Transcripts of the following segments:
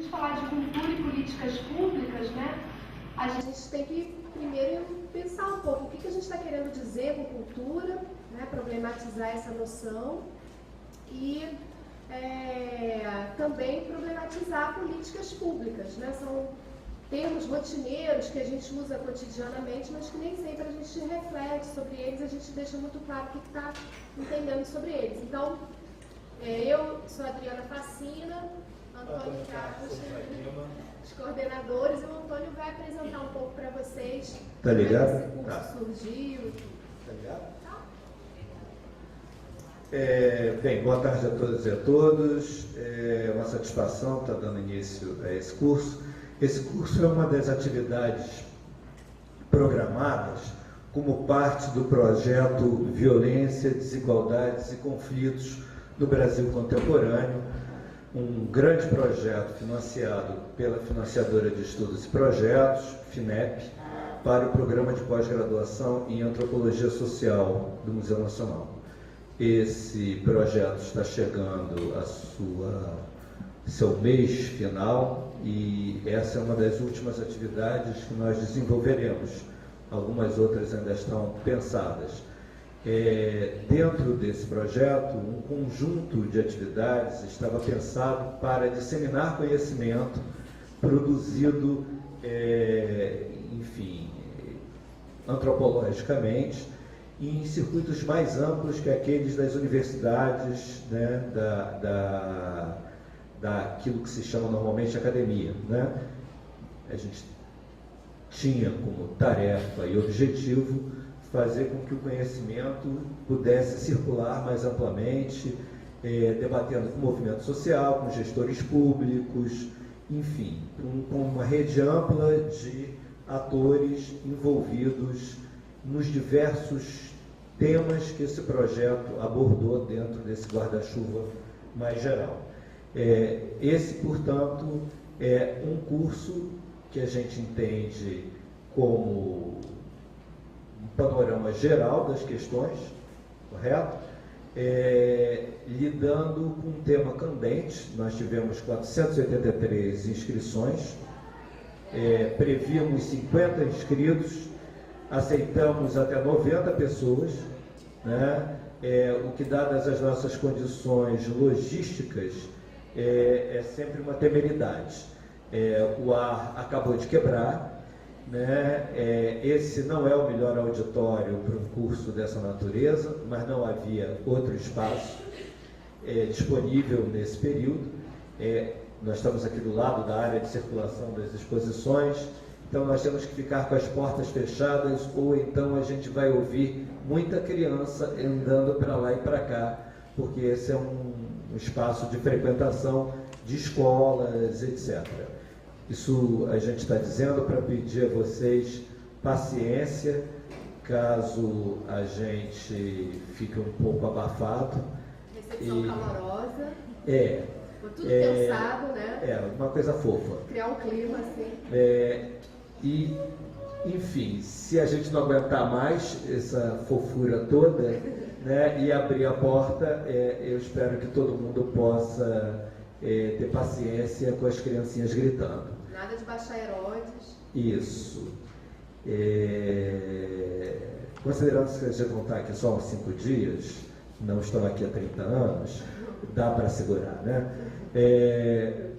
gente falar de cultura e políticas públicas, né, a gente tem que primeiro pensar um pouco o que a gente está querendo dizer com cultura, né, problematizar essa noção e também problematizar políticas públicas, né? São termos rotineiros que a gente usa cotidianamente, mas que nem sempre a gente reflete sobre eles, a gente deixa muito claro o que está entendendo sobre eles. Então, eu sou a Adriana Facina, Antônio Carlos, os coordenadores, e o Antônio vai apresentar um pouco para vocês como esse curso surgiu. Tá ligado? Bem, boa tarde a todas e a todos. É uma satisfação estar dando início a esse curso. Esse curso é uma das atividades programadas como parte do projeto Violência, Desigualdades e Conflitos no Brasil Contemporâneo, um grande projeto financiado pela Financiadora de Estudos e Projetos, FINEP, para o Programa de Pós-Graduação em Antropologia Social do Museu Nacional. Esse projeto está chegando a seu mês final e essa é uma das últimas atividades que nós desenvolveremos. Algumas outras ainda estão pensadas. Dentro desse projeto, um conjunto de atividades estava pensado para disseminar conhecimento produzido, antropologicamente, em circuitos mais amplos que aqueles das universidades, né, daquilo que se chama normalmente academia, né? A gente tinha como tarefa e objetivo fazer com que o conhecimento pudesse circular mais amplamente, debatendo com o movimento social, com gestores públicos, enfim, com uma rede ampla de atores envolvidos nos diversos temas que esse projeto abordou dentro desse guarda-chuva mais geral. Esse, portanto, é um curso que a gente entende como um panorama geral das questões, correto? Lidando com um tema candente. Nós tivemos 483 inscrições, prevíamos 50 inscritos, aceitamos até 90 pessoas, né? O que, dadas as nossas condições logísticas, é sempre uma temeridade. O ar acabou de quebrar, né? Esse não é o melhor auditório para um curso dessa natureza, mas não havia outro espaço disponível nesse período. Nós estamos aqui do lado da área de circulação das exposições, então nós temos que ficar com as portas fechadas, ou então a gente vai ouvir muita criança andando para lá e para cá, porque esse é um espaço de frequentação de escolas, etc. Isso a gente está dizendo para pedir a vocês paciência, caso a gente fique um pouco abafado. Recepção calorosa. Foi tudo pensado, né? Uma coisa fofa. Criar um clima assim. E, enfim, se a gente não aguentar mais essa fofura toda, né, e abrir a porta, eu espero que todo mundo possa ter paciência com as criancinhas gritando. Nada de baixar Herodes. Isso. Considerando que vocês vão estar aqui só uns 5 dias, não estão aqui há 30 anos, dá para segurar, né?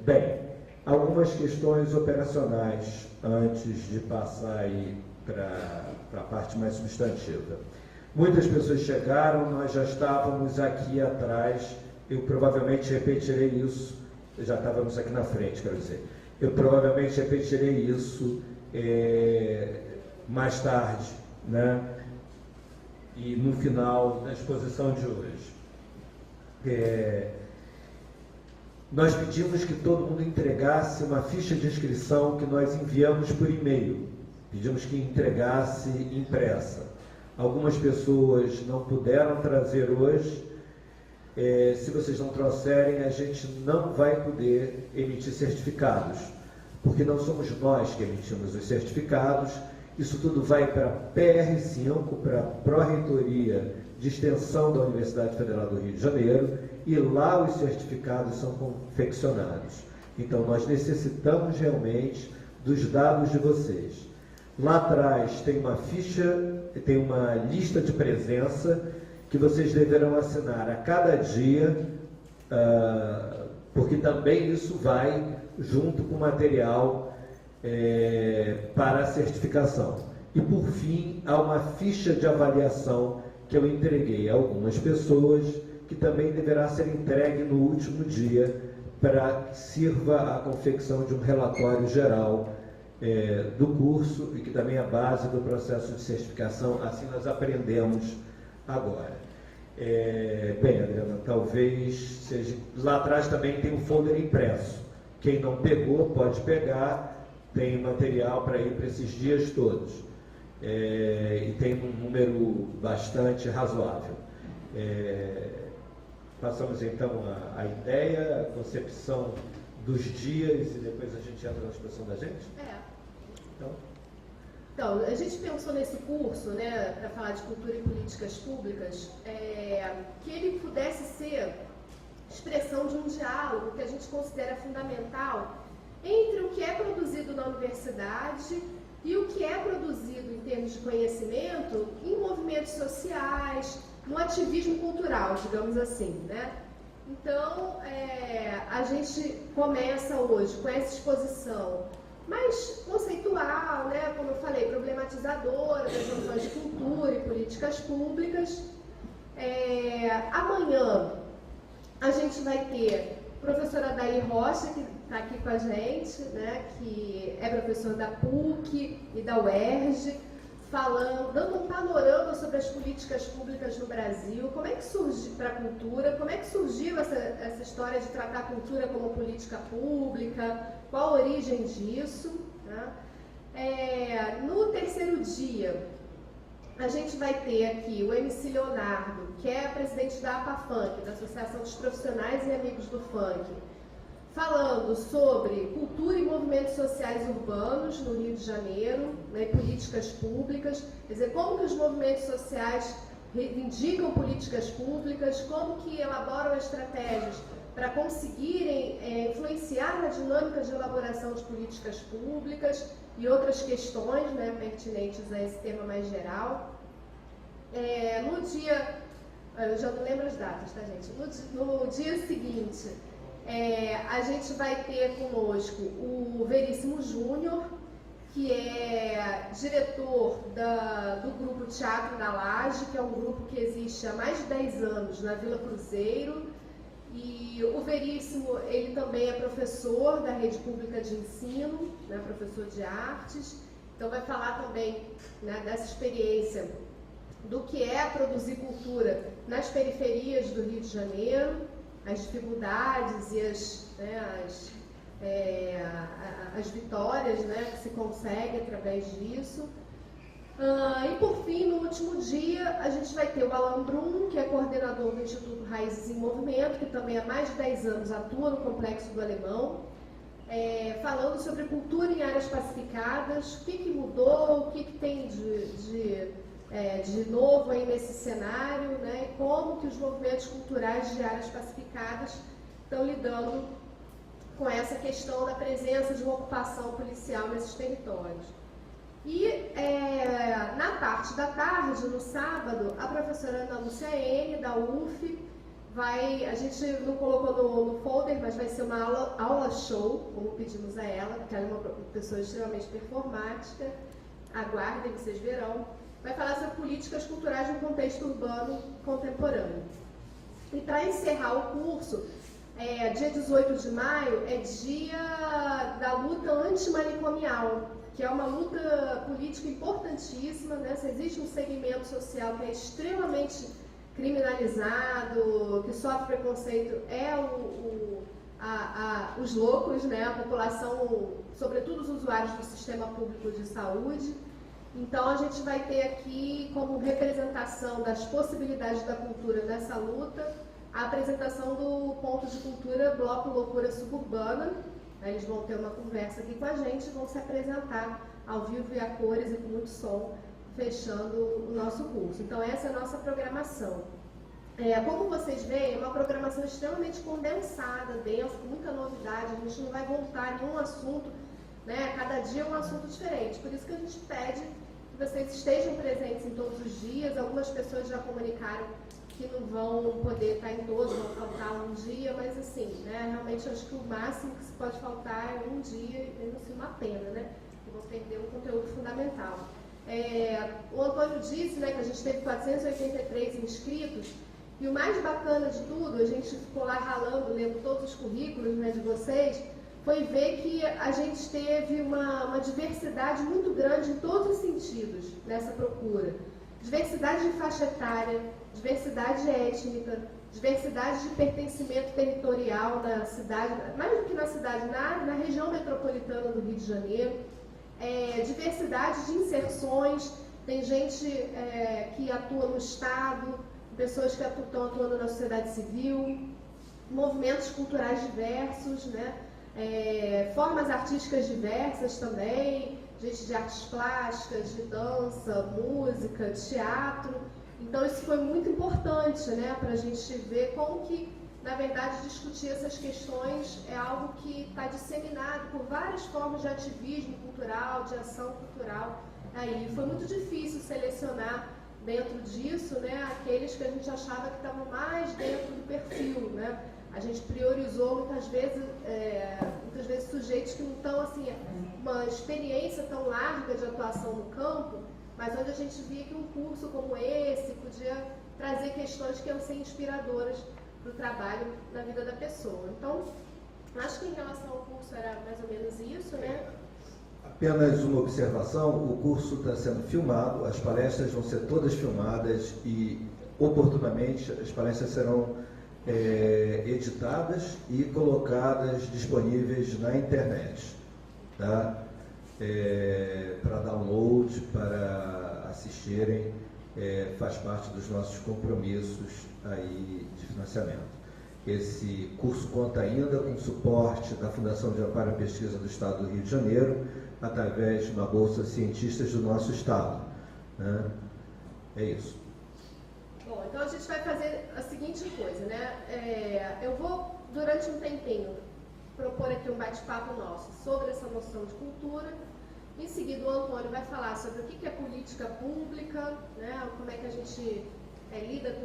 Bem, algumas questões operacionais antes de passar aí para a parte mais substantiva. Muitas pessoas chegaram, nós já estávamos aqui atrás, eu provavelmente repetirei isso, já estávamos aqui na frente, quero dizer, eu provavelmente repetirei isso mais tarde, né? E no final da exposição de hoje. Nós pedimos que todo mundo entregasse uma ficha de inscrição que nós enviamos por e-mail. Pedimos que entregasse impressa. Algumas pessoas não puderam trazer hoje. Se vocês não trouxerem, a gente não vai poder emitir certificados, porque não somos nós que emitimos os certificados. Isso tudo vai para a PR5, para a Pró-Reitoria de Extensão da Universidade Federal do Rio de Janeiro, e lá os certificados são confeccionados. Então, nós necessitamos realmente dos dados de vocês. Lá atrás tem uma ficha, tem uma lista de presença que vocês deverão assinar a cada dia, porque também isso vai junto com o material para a certificação. E, por fim, há uma ficha de avaliação que eu entreguei a algumas pessoas, que também deverá ser entregue no último dia, para que sirva a confecção de um relatório geral do curso e que também é a base do processo de certificação. Assim nós aprendemos agora. Bem, Adriana, talvez seja... Lá atrás também tem um folder impresso. Quem não pegou pode pegar, tem material para ir para esses dias todos. E tem um número bastante razoável. Passamos então a ideia, a concepção dos dias e depois a gente entra na expressão da gente? Então, a gente pensou nesse curso, né, para falar de cultura e políticas públicas, que ele pudesse ser expressão de um diálogo que a gente considera fundamental entre o que é produzido na universidade e o que é produzido em termos de conhecimento em movimentos sociais, no ativismo cultural, digamos assim, né? Então, a gente começa hoje com essa exposição mais conceitual, né? Como eu falei, problematizadora das noções de cultura e políticas públicas. Amanhã a gente vai ter a professora Daí Rocha, que está aqui com a gente, né? Que é professora da PUC e da UERJ, falando, dando um panorama sobre as políticas públicas no Brasil, como é que surgiu para a cultura, como é que surgiu essa história de tratar a cultura como política pública, qual a origem disso, né? No terceiro dia, a gente vai ter aqui o MC Leonardo, que é presidente da APA-FUNK, da Associação dos Profissionais e Amigos do Funk, falando sobre cultura e movimentos sociais urbanos no Rio de Janeiro, né, políticas públicas, quer dizer, como que os movimentos sociais reivindicam políticas públicas, como que elaboram estratégias para conseguirem influenciar na dinâmica de elaboração de políticas públicas e outras questões, né, pertinentes a esse tema mais geral. No dia, eu já não lembro as datas, tá, gente? No dia seguinte, a gente vai ter conosco o Veríssimo Júnior, que é diretor do grupo Teatro da Laje, que é um grupo que existe há mais de 10 anos na Vila Cruzeiro. E o Veríssimo, ele também é professor da rede pública de ensino, né, professor de artes. Então vai falar também, né, dessa experiência do que é produzir cultura nas periferias do Rio de Janeiro, as dificuldades e as vitórias, né, que se consegue através disso. E por fim, no último dia, a gente vai ter o Alan Brum, que é coordenador do Instituto Raízes em Movimento, que também há mais de 10 anos atua no Complexo do Alemão, falando sobre cultura em áreas pacificadas, o que mudou, o que tem de novo aí nesse cenário, né, e como que os movimentos culturais de áreas pacificadas estão lidando com essa questão da presença de uma ocupação policial nesses territórios. E na parte da tarde, no sábado, a professora Ana Lúcia N, da UF, a gente não colocou no folder, mas vai ser uma aula show, como pedimos a ela, porque ela é uma pessoa extremamente performática, aguardem, vocês verão. Vai falar sobre políticas culturais no contexto urbano contemporâneo. E para encerrar o curso, dia 18 de maio é dia da luta antimanicomial, que é uma luta política importantíssima, né? Se existe um segmento social que é extremamente criminalizado, que sofre preconceito, os loucos, né? A população, sobretudo os usuários do sistema público de saúde. Então, a gente vai ter aqui como representação das possibilidades da cultura nessa luta, a apresentação do ponto de cultura Bloco Loucura Suburbana. Eles vão ter uma conversa aqui com a gente, vão se apresentar ao vivo e a cores e com muito som, fechando o nosso curso. Então, essa é a nossa programação. Como vocês veem, é uma programação extremamente condensada, densa, com muita novidade. A gente não vai voltar em um assunto, né? Cada dia é um assunto diferente. Por isso que a gente pede que vocês estejam presentes em todos os dias. Algumas pessoas já comunicaram que não vão poder estar em todos, vão faltar um dia, mas assim, né? Realmente acho que o máximo que se pode faltar é um dia, e mesmo assim uma pena, né? Eu vou perder um conteúdo fundamental. O Antônio disse, né, que a gente teve 483 inscritos. E o mais bacana de tudo, a gente ficou lá ralando, lendo todos os currículos, né, de vocês, foi ver que a gente teve uma diversidade muito grande em todos os sentidos nessa procura. Diversidade de faixa etária, diversidade étnica, diversidade de pertencimento territorial na cidade, mais do que na cidade, na região metropolitana do Rio de Janeiro, diversidade de inserções, tem gente que atua no Estado, pessoas que estão atuando na sociedade civil, movimentos culturais diversos, né? Formas artísticas diversas também, gente de artes plásticas, de dança, música, teatro. Então isso foi muito importante, né? Para a gente ver como que, na verdade, discutir essas questões é algo que está disseminado por várias formas de ativismo cultural, de ação cultural. Aí foi muito difícil selecionar dentro disso, né, aqueles que a gente achava que estavam mais dentro do perfil, né? A gente priorizou muitas vezes sujeitos que não estão assim, uma experiência tão larga de atuação no campo, mas onde a gente via que um curso como esse podia trazer questões que iam ser inspiradoras para o trabalho na vida da pessoa. Então, acho que em relação ao curso era mais ou menos isso, né? Apenas uma observação, o curso está sendo filmado, as palestras vão ser todas filmadas e, oportunamente, as palestras serão editadas e colocadas disponíveis na internet, tá? Para download, para assistirem, faz parte dos nossos compromissos aí de financiamento. Esse curso conta ainda com suporte da Fundação de Amparo à Pesquisa do Estado do Rio de Janeiro, através de uma bolsa cientistas do nosso estado, né? É isso. Bom, então a gente vai fazer a seguinte coisa, né? Eu vou, durante um tempinho, propor aqui um bate-papo nosso sobre essa noção de cultura. Em seguida, o Antônio vai falar sobre o que é política pública, né? Como é que a gente lida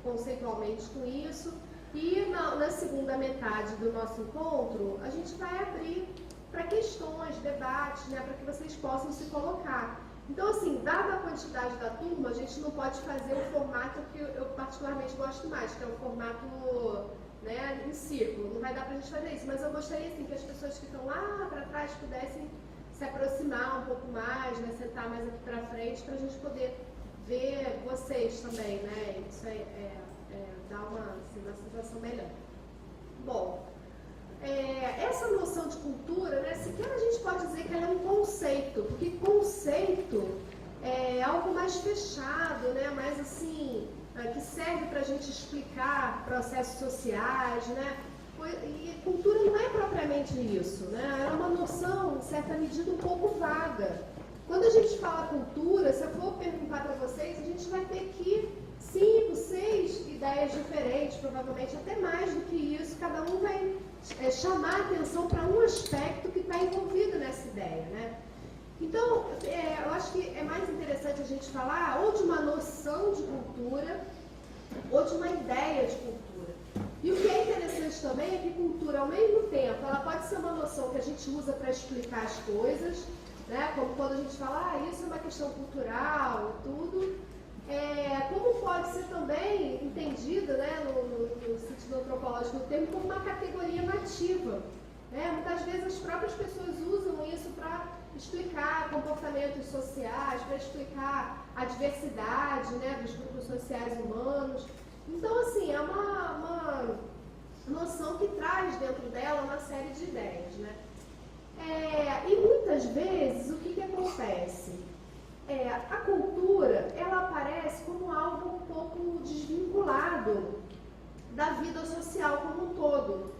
conceitualmente com isso. E na segunda metade do nosso encontro, a gente vai abrir para questões, debates, né, para que vocês possam se colocar. Então, assim, dada a quantidade da turma, a gente não pode fazer o formato que eu particularmente gosto mais, que é o formato, né, em círculo. Não vai dar para a gente fazer isso, mas eu gostaria, assim, que as pessoas que estão lá para trás pudessem se aproximar um pouco mais, né, sentar mais aqui para frente, para a gente poder ver vocês também, né? Isso dá uma sensação melhor. Bom, essa noção de cultura, né, sequer a gente pode dizer que ela é um conceito, porque conceito é algo mais fechado, né, mais assim, que serve para a gente explicar processos sociais, né, e cultura não é propriamente isso, né, é uma noção, em certa medida, um pouco vaga. Quando a gente fala cultura, se eu for perguntar para vocês, a gente vai ter aqui 5, 6 ideias diferentes, provavelmente até mais do que isso, cada um vai chamar a atenção para um aspecto que está envolvido nessa ideia, né? Então, eu acho que é mais interessante a gente falar ou de uma noção de cultura ou de uma ideia de cultura. E o que é interessante também é que cultura, ao mesmo tempo, ela pode ser uma noção que a gente usa para explicar as coisas, né? Como quando a gente fala, isso é uma questão cultural, tudo. Como pode ser também entendida, né, no sentido antropológico do termo, como uma categoria nativa. Né? Muitas vezes as próprias pessoas usam isso para explicar comportamentos sociais, para explicar a diversidade, né, dos grupos sociais humanos. Então, assim, é uma noção que traz dentro dela uma série de ideias. Né? E muitas vezes, o que acontece? A cultura, ela aparece como algo um pouco desvinculado da vida social como um todo,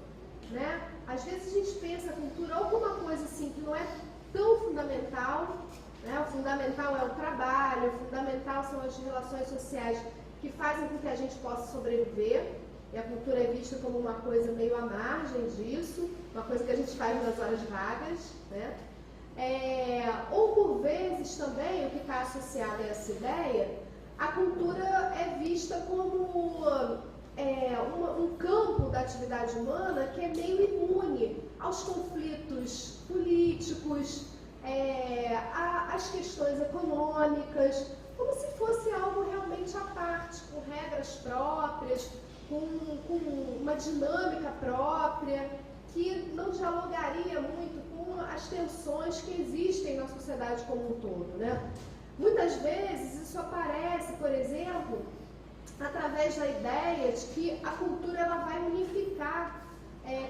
né? Às vezes a gente pensa a cultura como uma coisa assim que não é tão fundamental, né? O fundamental é o trabalho, o fundamental relação às relações sociais que fazem com que a gente possa sobreviver, e a cultura é vista como uma coisa meio à margem disso, uma coisa que a gente faz nas horas vagas, né? Ou por vezes também, o que está associado a essa ideia, a cultura é vista como um campo da atividade humana que é meio imune aos conflitos políticos, às questões econômicas, como se fosse algo realmente à parte, com regras próprias, com uma dinâmica própria, que não dialogaria muito com as tensões que existem na sociedade como um todo, né? Muitas vezes isso aparece, por exemplo, através da ideia de que a cultura ela vai unificar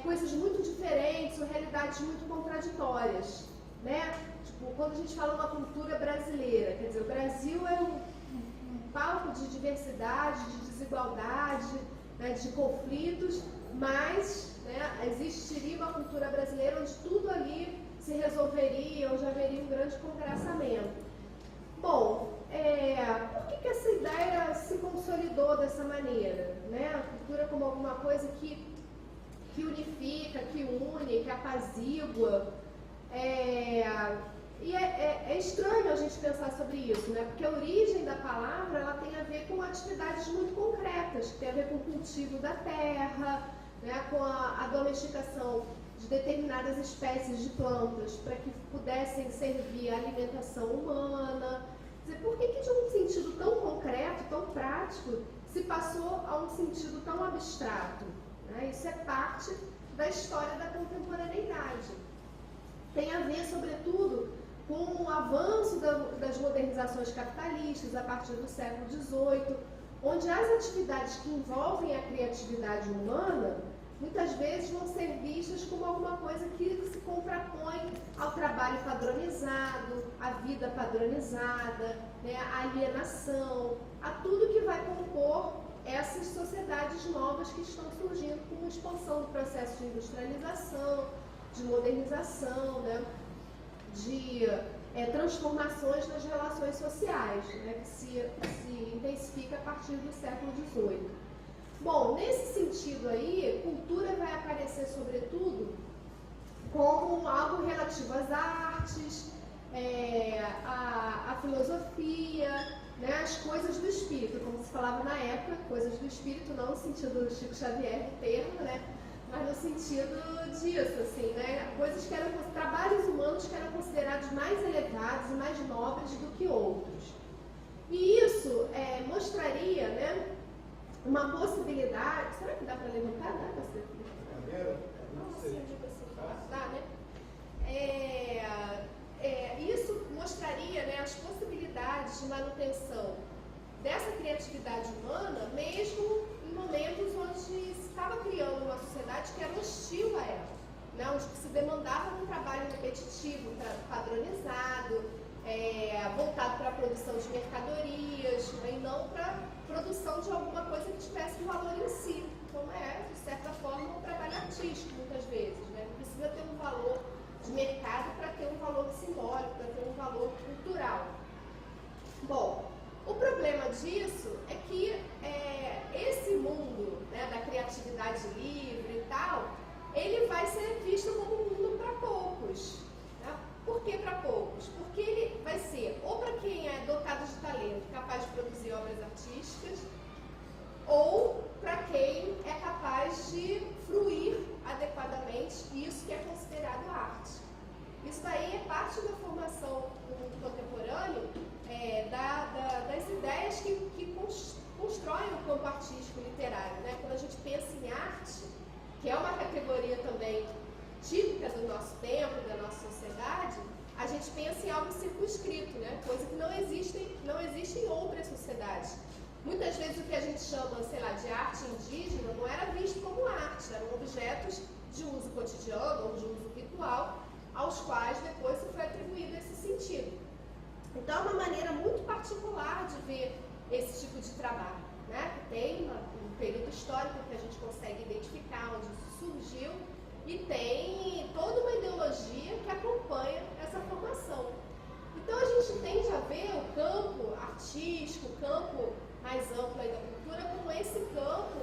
coisas muito diferentes ou realidades muito contraditórias, né? Tipo, quando a gente fala uma cultura brasileira, quer dizer, o Brasil é um palco de diversidade, de desigualdade, né, de conflitos, mas existiria uma cultura brasileira onde tudo ali se resolveria, onde haveria um grande congraçamento. Bom, por que essa ideia se consolidou dessa maneira? Né? A cultura como alguma coisa que unifica, que une, que apazigua. E é estranho a gente pensar sobre isso, né? Porque a origem da palavra ela tem a ver com atividades muito concretas, que tem a ver com o cultivo da terra, né? Com a domesticação de determinadas espécies de plantas para que pudessem servir à alimentação humana. Quer dizer, por que de um sentido tão concreto, tão prático, se passou a um sentido tão abstrato? Né? Isso é parte da história da contemporaneidade. Tem a ver, sobretudo, com o avanço das modernizações capitalistas a partir do século XVIII, onde as atividades que envolvem a criatividade humana muitas vezes vão ser vistas como alguma coisa que se contrapõe ao trabalho padronizado, à vida padronizada, né, à alienação, a tudo que vai compor essas sociedades novas que estão surgindo com a expansão do processo de industrialização, de modernização, né, de transformações nas relações sociais, né, que se intensifica a partir do século XVIII. Bom, nesse sentido aí, cultura vai aparecer sobretudo como algo relativo às artes, à filosofia, né, às coisas do espírito, como se falava na época, coisas do espírito, não no sentido do Chico Xavier, do termo, né, mas no sentido disso, assim, né, coisas que eram, trabalhos humanos que eram considerados mais elevados e mais nobres do que outros. E isso mostraria, né, uma possibilidade. Será que dá para levantar? Dá para ser? Não sei. Dá, né? Isso mostraria, né, as possibilidades de manutenção dessa criatividade humana, mesmo em momentos onde se estava criando uma sociedade que era hostil a ela, né, onde se demandava um trabalho repetitivo, padronizado, voltado para a produção de mercadorias, né, e não para a produção de alguma coisa que tivesse um valor em si. Então de certa forma, um trabalho artístico, muitas vezes. Né? Não precisa ter um valor de mercado para ter um valor simbólico, para ter um valor cultural. Bom, o problema disso é que esse mundo, né, da criatividade livre e tal, ele vai ser visto como um mundo para poucos. Né? Por que para poucos? Porque ele vai ser ou para quem é dotado de talento, capaz de produzir obras artísticas, ou para quem é capaz de fruir adequadamente isso que é considerado arte. Isso daí é parte da formação do mundo contemporâneo, das ideias que constroem o campo artístico literário. Né? Quando a gente pensa em arte, que é uma categoria também típica do nosso tempo, da nossa sociedade, a gente pensa em algo circunscrito, né? Coisa que não existe em outras sociedades. Muitas vezes o que a gente chama, sei lá, de arte indígena não era visto como arte, eram objetos de uso cotidiano ou de uso ritual, aos quais depois se foi atribuído esse sentido. Então é uma maneira muito particular de ver esse tipo de trabalho, né? Que tem um período histórico que a gente consegue identificar onde isso surgiu e tem toda uma ideologia que acompanha essa formação. Então a gente tende a ver o campo artístico, campo mais amplo aí da cultura, como esse campo,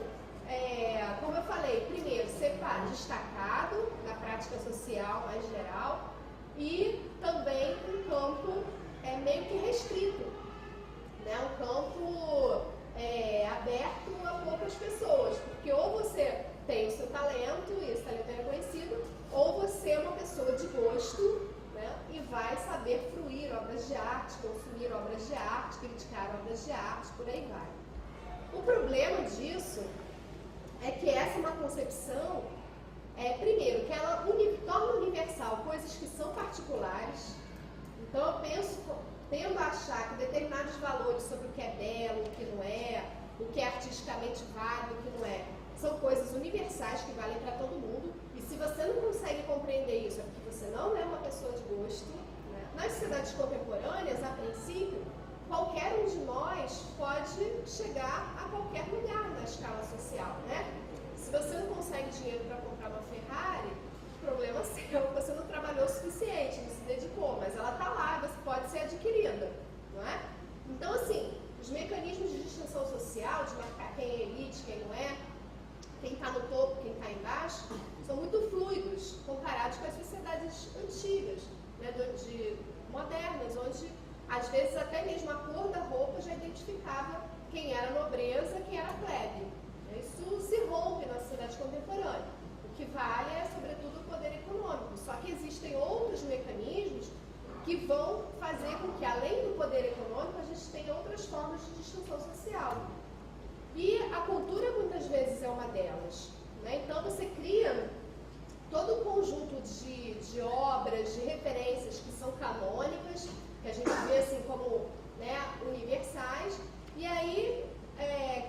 como eu falei, primeiro, destacado na prática social mais geral, e também um campo meio que restrito, né? Um campo aberto a poucas pessoas, porque ou você tem o seu talento e esse talento é reconhecido, ou você é uma pessoa de gosto, né? E vai saber fruir obras de arte, consumir obras de arte, criticar obras de arte, por aí vai. O problema disso é que essa é uma concepção, primeiro, que ela torna universal coisas que são particulares. Então eu tendo a achar que determinados valores sobre o que é belo, o que não é, o que é artisticamente válido, o que não é, são coisas universais que valem para todo mundo. E se você não consegue compreender isso, é porque você não é uma pessoa de gosto, né? Nas sociedades contemporâneas, a princípio, qualquer um de nós pode chegar a qualquer lugar na escala social, né? Se você não consegue dinheiro para comprar uma Ferrari, o problema é seu, você não trabalhou o suficiente, não se dedicou, mas ela está lá, você pode ser adquirida, não é? Então, assim, os mecanismos de distinção social, de marcar quem é elite, quem não é, quem está no topo, quem está embaixo, são muito fluidos comparados com as sociedades antigas, né, modernas, onde às vezes até mesmo a cor da roupa já identificava quem era nobreza, quem era plebe. Isso se rompe na sociedade contemporânea. O que vale é, sobretudo, o poder econômico. Só que existem outros mecanismos que vão fazer com que, além do poder econômico, a gente tenha outras formas de distinção social. E a cultura, muitas vezes, é uma delas, né? Então, você cria todo um conjunto de obras, de referências que são canônicas, que a gente vê assim como, né, universais, e aí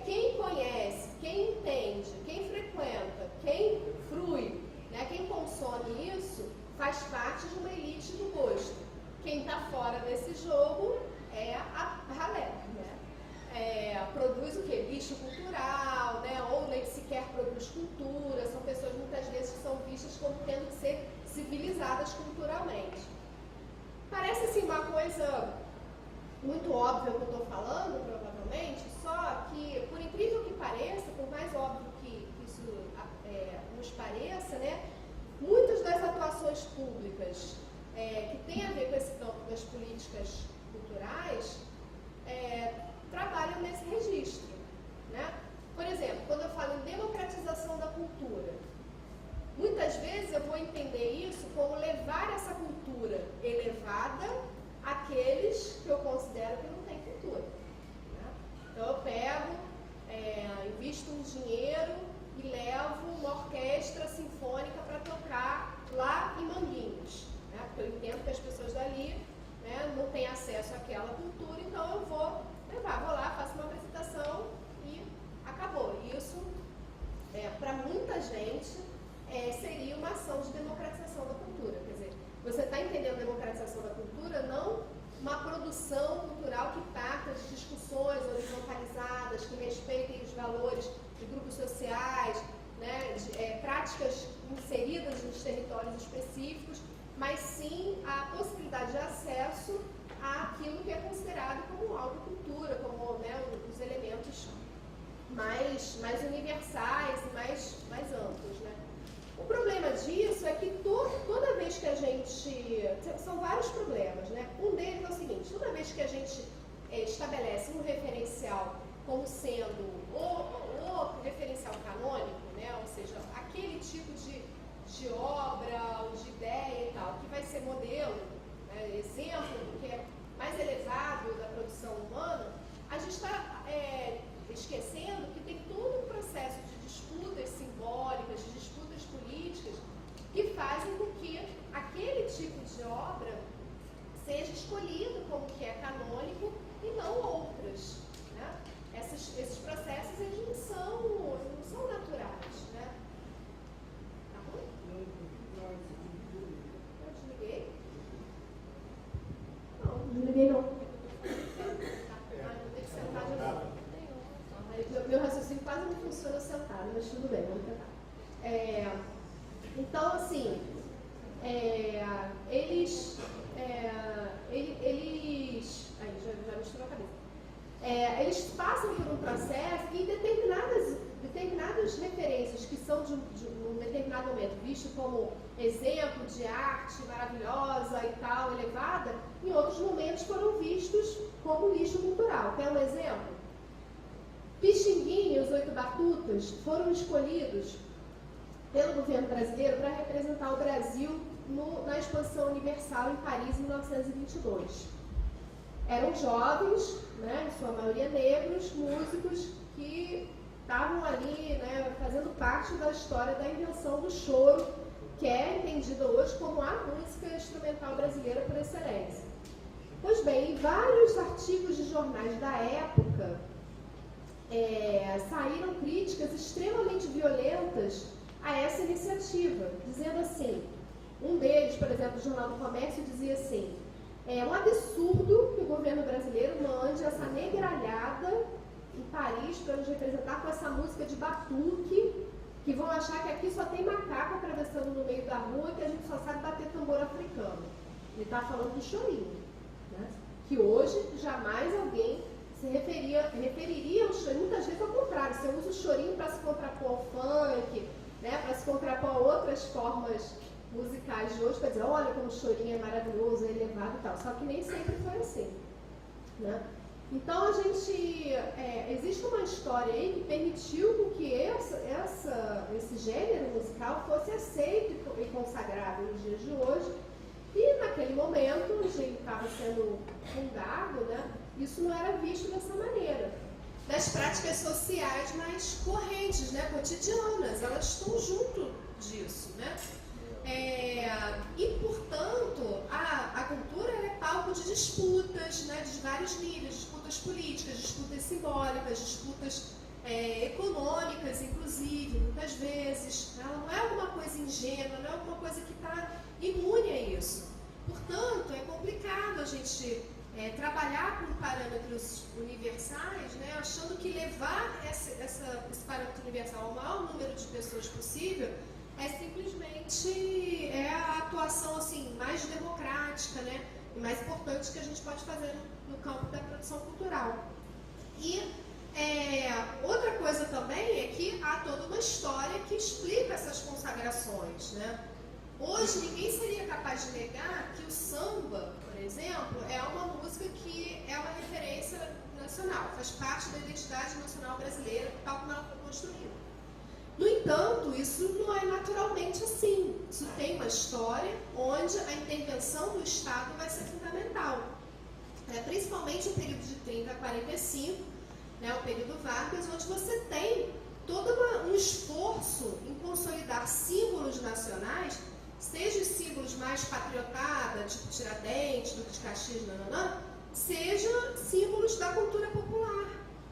quem conhece, quem entende, quem frequenta, quem frui, né, quem consome isso, faz parte de uma elite do gosto. Quem está fora desse jogo é a ralé, né? Produz o quê? Lixo cultural, né? Ou nem sequer produz cultura, são pessoas muitas vezes que são vistas como tendo que ser civilizadas culturalmente. Parece assim uma coisa muito óbvia o que eu estou falando, provavelmente, só que, por incrível que pareça, por mais óbvio que isso nos pareça, né, muitas das atuações públicas que têm a ver com esse campo das políticas culturais trabalham nesse registro, né? Por exemplo, quando eu falo em democratização da cultura, muitas vezes eu vou entender isso como levar essa cultura elevada àqueles que eu considero que não têm cultura, né? Então eu pego, invisto um dinheiro e levo uma orquestra sinfônica para tocar lá em Manguinhos, né? Porque eu entendo que as pessoas dali, né, não têm acesso àquela cultura, então eu vou lá, faço uma apresentação e acabou. Isso, para muita gente, seria uma ação de democratização da cultura. Quer dizer, você está entendendo democratização da cultura não uma produção cultural que parta de discussões horizontalizadas, que respeitem os valores de grupos sociais, né, práticas inseridas nos territórios específicos, mas sim a possibilidade de acesso àquilo que é considerado como autocultura, como, né, os elementos mais universais e mais amplos, né? O problema disso é que toda vez que a gente... São vários problemas, né? Um deles é o seguinte: toda vez que a gente estabelece um referencial como sendo o referencial canônico, né? Ou seja, aquele tipo de obra ou de ideia e tal, que vai ser modelo, né? Exemplo do que é mais elevado da produção humana, a gente está esquecendo que tem todo um processo de disputas simbólicas, de disputas políticas, que fazem com que aquele tipo de obra seja escolhido como que é canônico e não outras, né? Esses processos, eles não são naturais, né? Tá ruim? Eu desliguei? Não, não desliguei não. Vou ter que sentar de novo. Meu raciocínio quase não funciona sentado, mas tudo bem, vamos tentar. Então, assim, eles... Aí, já misturou a cabeça. eles passam por um processo e determinadas referências que são de um determinado momento vistas como exemplo de arte maravilhosa e tal, elevada, em outros momentos foram vistos como lixo cultural. Quer um exemplo? Pixinguinha e os 8 Batutas foram escolhidos pelo governo brasileiro para representar o Brasil na Exposição Universal em Paris, em 1922. Eram jovens, né, em sua maioria negros, músicos que estavam ali, né, fazendo parte da história da invenção do choro, que é entendida hoje como a música instrumental brasileira por excelência. Pois bem, em vários artigos de jornais da época, saíram críticas extremamente violentas a essa iniciativa, dizendo assim, um deles, por exemplo, o Jornal do Comércio, dizia assim: é um absurdo que o governo brasileiro mande essa negralhada em Paris para nos representar com essa música de batuque, que vão achar que aqui só tem macaco atravessando no meio da rua, que a gente só sabe bater tambor africano. Ele está falando do chorinho, né? Que hoje jamais alguém se referiria ao chorinho, muitas vezes ao contrário, você usa o chorinho para se contrapor ao funk, né, para se contrapor a outras formas musicais de hoje, para dizer, olha como o chorinho é maravilhoso, é elevado e tal, só que nem sempre foi assim, né? Então a gente, existe uma história aí que permitiu com que esse gênero musical fosse aceito e consagrado nos dias de hoje, e naquele momento, onde ele estava sendo fundado, né, isso não era visto dessa maneira. Das práticas sociais mais correntes, né, cotidianas, elas estão junto disso, né? E, portanto, a cultura é palco de disputas, né, de vários níveis, disputas políticas, disputas simbólicas, disputas econômicas, inclusive, muitas vezes. Ela não é alguma coisa ingênua, não é alguma coisa que está imune a isso. Portanto, é complicado a gente trabalhar com parâmetros universais, né, achando que levar esse parâmetro universal ao maior número de pessoas possível é simplesmente a atuação assim, mais democrática, né, e mais importante que a gente pode fazer no campo da produção cultural. E outra coisa também é que há toda uma história que explica essas consagrações, né? Hoje ninguém seria capaz de negar que o samba, por exemplo, é uma música que é uma referência nacional, faz parte da identidade nacional brasileira, tal como ela foi construída. No entanto, isso não é naturalmente assim. Isso tem uma história onde a intervenção do Estado vai ser fundamental. Principalmente o período de 30 a 45, né, o período Vargas, onde você tem todo um esforço em consolidar símbolos nacionais, seja os símbolos mais patriotada, tipo Tiradentes, Duque de Caxias, seja símbolos da cultura popular,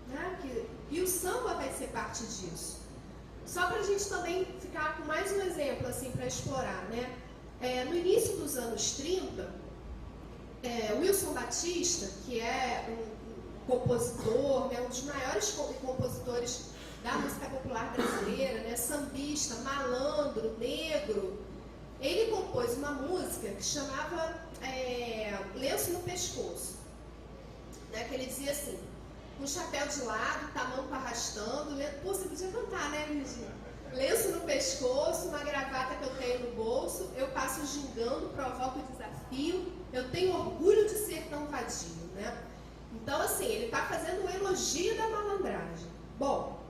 né? E o samba vai ser parte disso. Só para a gente também ficar com mais um exemplo assim, para explorar, né? No início dos anos 30, Wilson Batista, que é um compositor, né, um dos maiores compositores da música popular brasileira, né, sambista, malandro, negro, ele compôs uma música que chamava Lenço no Pescoço, né, que ele dizia assim: um chapéu de lado, tamanco arrastando, pô, você podia cantar, né, Virginia? Lenço no pescoço, uma gravata que eu tenho no bolso, eu passo gingando, provoco o desafio, eu tenho orgulho de ser tão vadio, né? Então, assim, ele está fazendo um elogio da malandragem. Bom,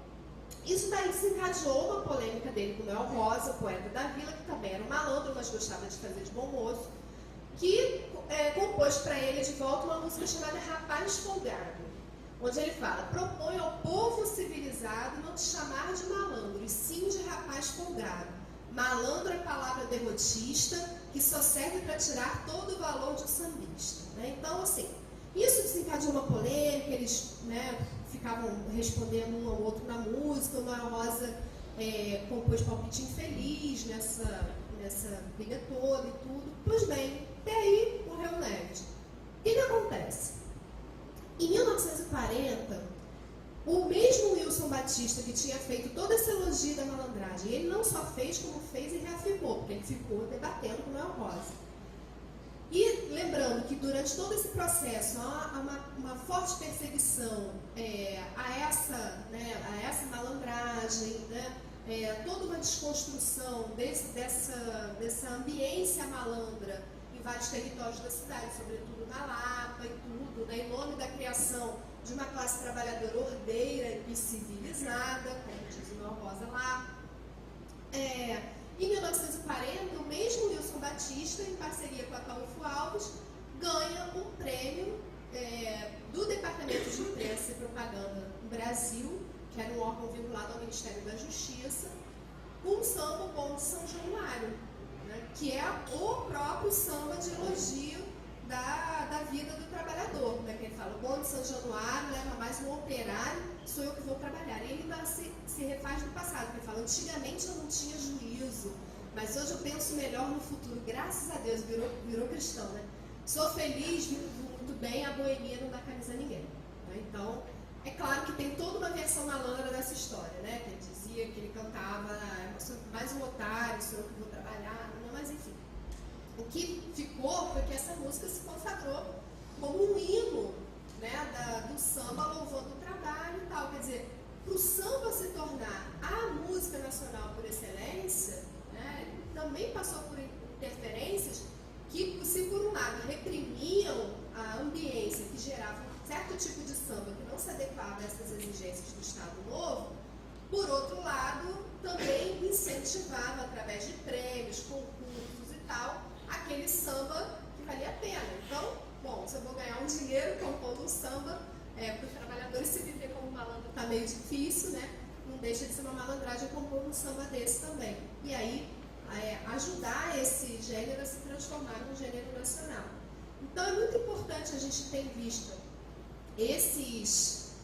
isso daí desencadeou uma polêmica dele com o Noel Rosa, poeta da Vila, que também era um malandro, mas gostava de fazer de bom moço, que compôs para ele de volta uma música chamada Rapaz Folgado, onde ele fala: propõe ao povo civilizado não te chamar de malandro, e sim de rapaz folgado. Malandro é palavra derrotista, que só serve para tirar todo o valor de um sambista. Né? Então, assim, isso desencadeou uma polêmica, eles, né, ficavam respondendo um ao outro na música, o Noel Rosa compôs Palpite Infeliz nessa briga toda e tudo. Pois bem, até aí morreu o Neves. O que acontece? Em 1940, o mesmo Wilson Batista, que tinha feito toda essa elogio da malandragem, ele não só fez, como fez e reafirmou, porque ele ficou debatendo com o Noel Rosa. E lembrando que durante todo esse processo há uma forte perseguição a essa malandragem, né? Toda uma desconstrução dessa ambiência malandra em vários territórios da cidade, sobretudo na Lapa e tudo, né? Em nome da criação de uma classe trabalhadora ordeira e civilizada, como diz o Noel Rosa lá. Em 1940, o mesmo Wilson Batista, em parceria com a Ataúfo Alves, ganha um prêmio do Departamento de Imprensa e Propaganda do Brasil, que era um órgão vinculado ao Ministério da Justiça, com o samba O Bonde de São Januário, né, que é o próprio samba de elogio da vida do trabalhador, né, que ele fala, o bonde de São Januário leva mais um operário, sou eu que vou trabalhar. E ele ainda se refaz no passado, porque ele fala, antigamente eu não tinha juízo, mas hoje eu penso melhor no futuro, graças a Deus, virou cristão, né? Sou feliz, vivo muito bem, a boemia não dá camisa a ninguém. Né? Então, é claro que tem toda uma versão malandra dessa história, né? Que ele dizia que ele cantava, sou mais um otário, sou eu que vou trabalhar, não, mas enfim. O que ficou foi que essa música se consagrou como um hino, né, do samba louvando o trabalho e tal. Quer dizer, para o samba se tornar a música nacional por excelência, né, também passou por interferências que, se por um lado reprimiam a ambiência que gerava um certo tipo de samba que não se adequava a essas exigências do Estado Novo, por outro lado, também incentivava, através de prêmios, concursos e tal, aquele samba que valia a pena. Então, bom, se eu vou ganhar um dinheiro compondo um samba, para os trabalhadores se viver como malandro está meio difícil, né? Não deixa de ser uma malandragem compor um samba desse também. E aí, ajudar esse gênero a se transformar num gênero nacional. Então, é muito importante a gente ter em vista esses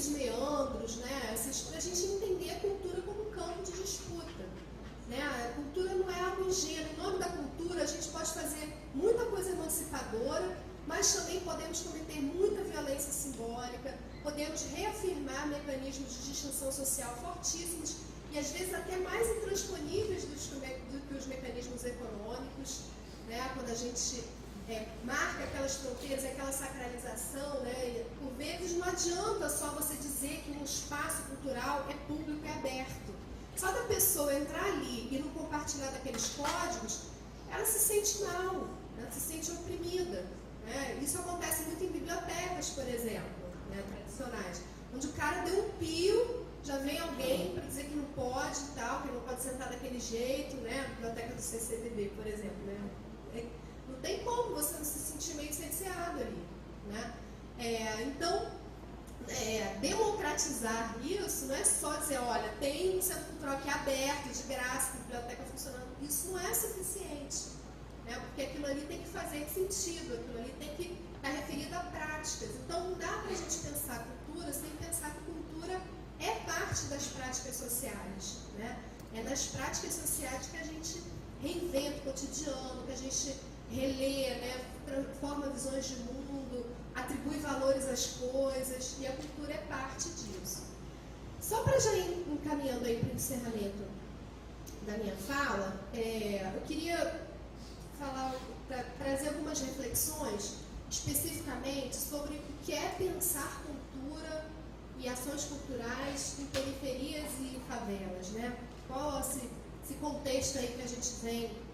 meandros, né? Para a gente entender a cultura como um campo de disputa. Né? A cultura não é algo ingênuo. Em nome da cultura, a gente pode fazer muita coisa emancipadora, mas também podemos cometer muita violência simbólica, podemos reafirmar mecanismos de distinção social fortíssimos e às vezes até mais intransponíveis do que os mecanismos econômicos, né? Quando a gente marca aquelas fronteiras, aquela sacralização, né? Por vezes não adianta só você dizer que um espaço cultural é público e aberto. Só da pessoa entrar ali e não compartilhar daqueles códigos, ela se sente mal, ela se sente oprimida. Né? Isso acontece muito em bibliotecas, por exemplo, né, tradicionais, onde o cara deu um pio, já vem alguém para dizer que não pode e tal, que não pode sentar daquele jeito, né? A biblioteca do CCBB, por exemplo. Né? Não tem como você não se sentir meio cerceado ali. Né? Então, democratizar isso não é só dizer, olha, tem um centro cultural aqui aberto, de graça, biblioteca funcionando. Isso não é suficiente. Né? Porque aquilo ali tem que fazer sentido, aquilo ali tem que estar referido a práticas. Então, não dá para a gente pensar cultura sem pensar que cultura é parte das práticas sociais. Né? É nas práticas sociais que a gente reinventa o cotidiano, que a gente relê, né? Transforma visões de mundo, atribui valores às coisas, e a cultura é parte disso. Só para já ir encaminhando aí para o encerramento da minha fala, eu queria trazer algumas reflexões especificamente sobre o que é pensar cultura e ações culturais em periferias e em favelas, né? Qual esse contexto aí que a gente vem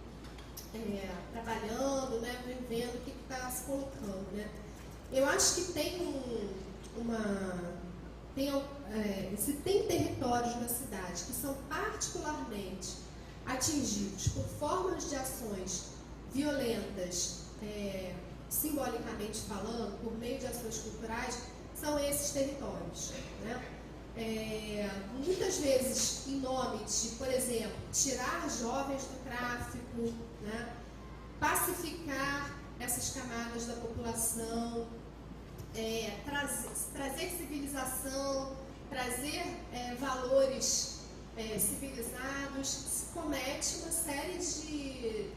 trabalhando, né? Vendo o que está se colocando, né? Eu acho que se tem territórios na cidade que são particularmente atingidos por formas de ações violentas, simbolicamente falando, por meio de ações culturais, são esses territórios. Né? Muitas vezes em nome de, por exemplo, tirar jovens do tráfico, né? Pacificar essas camadas da população, trazer civilização, trazer valores civilizados, se comete uma série de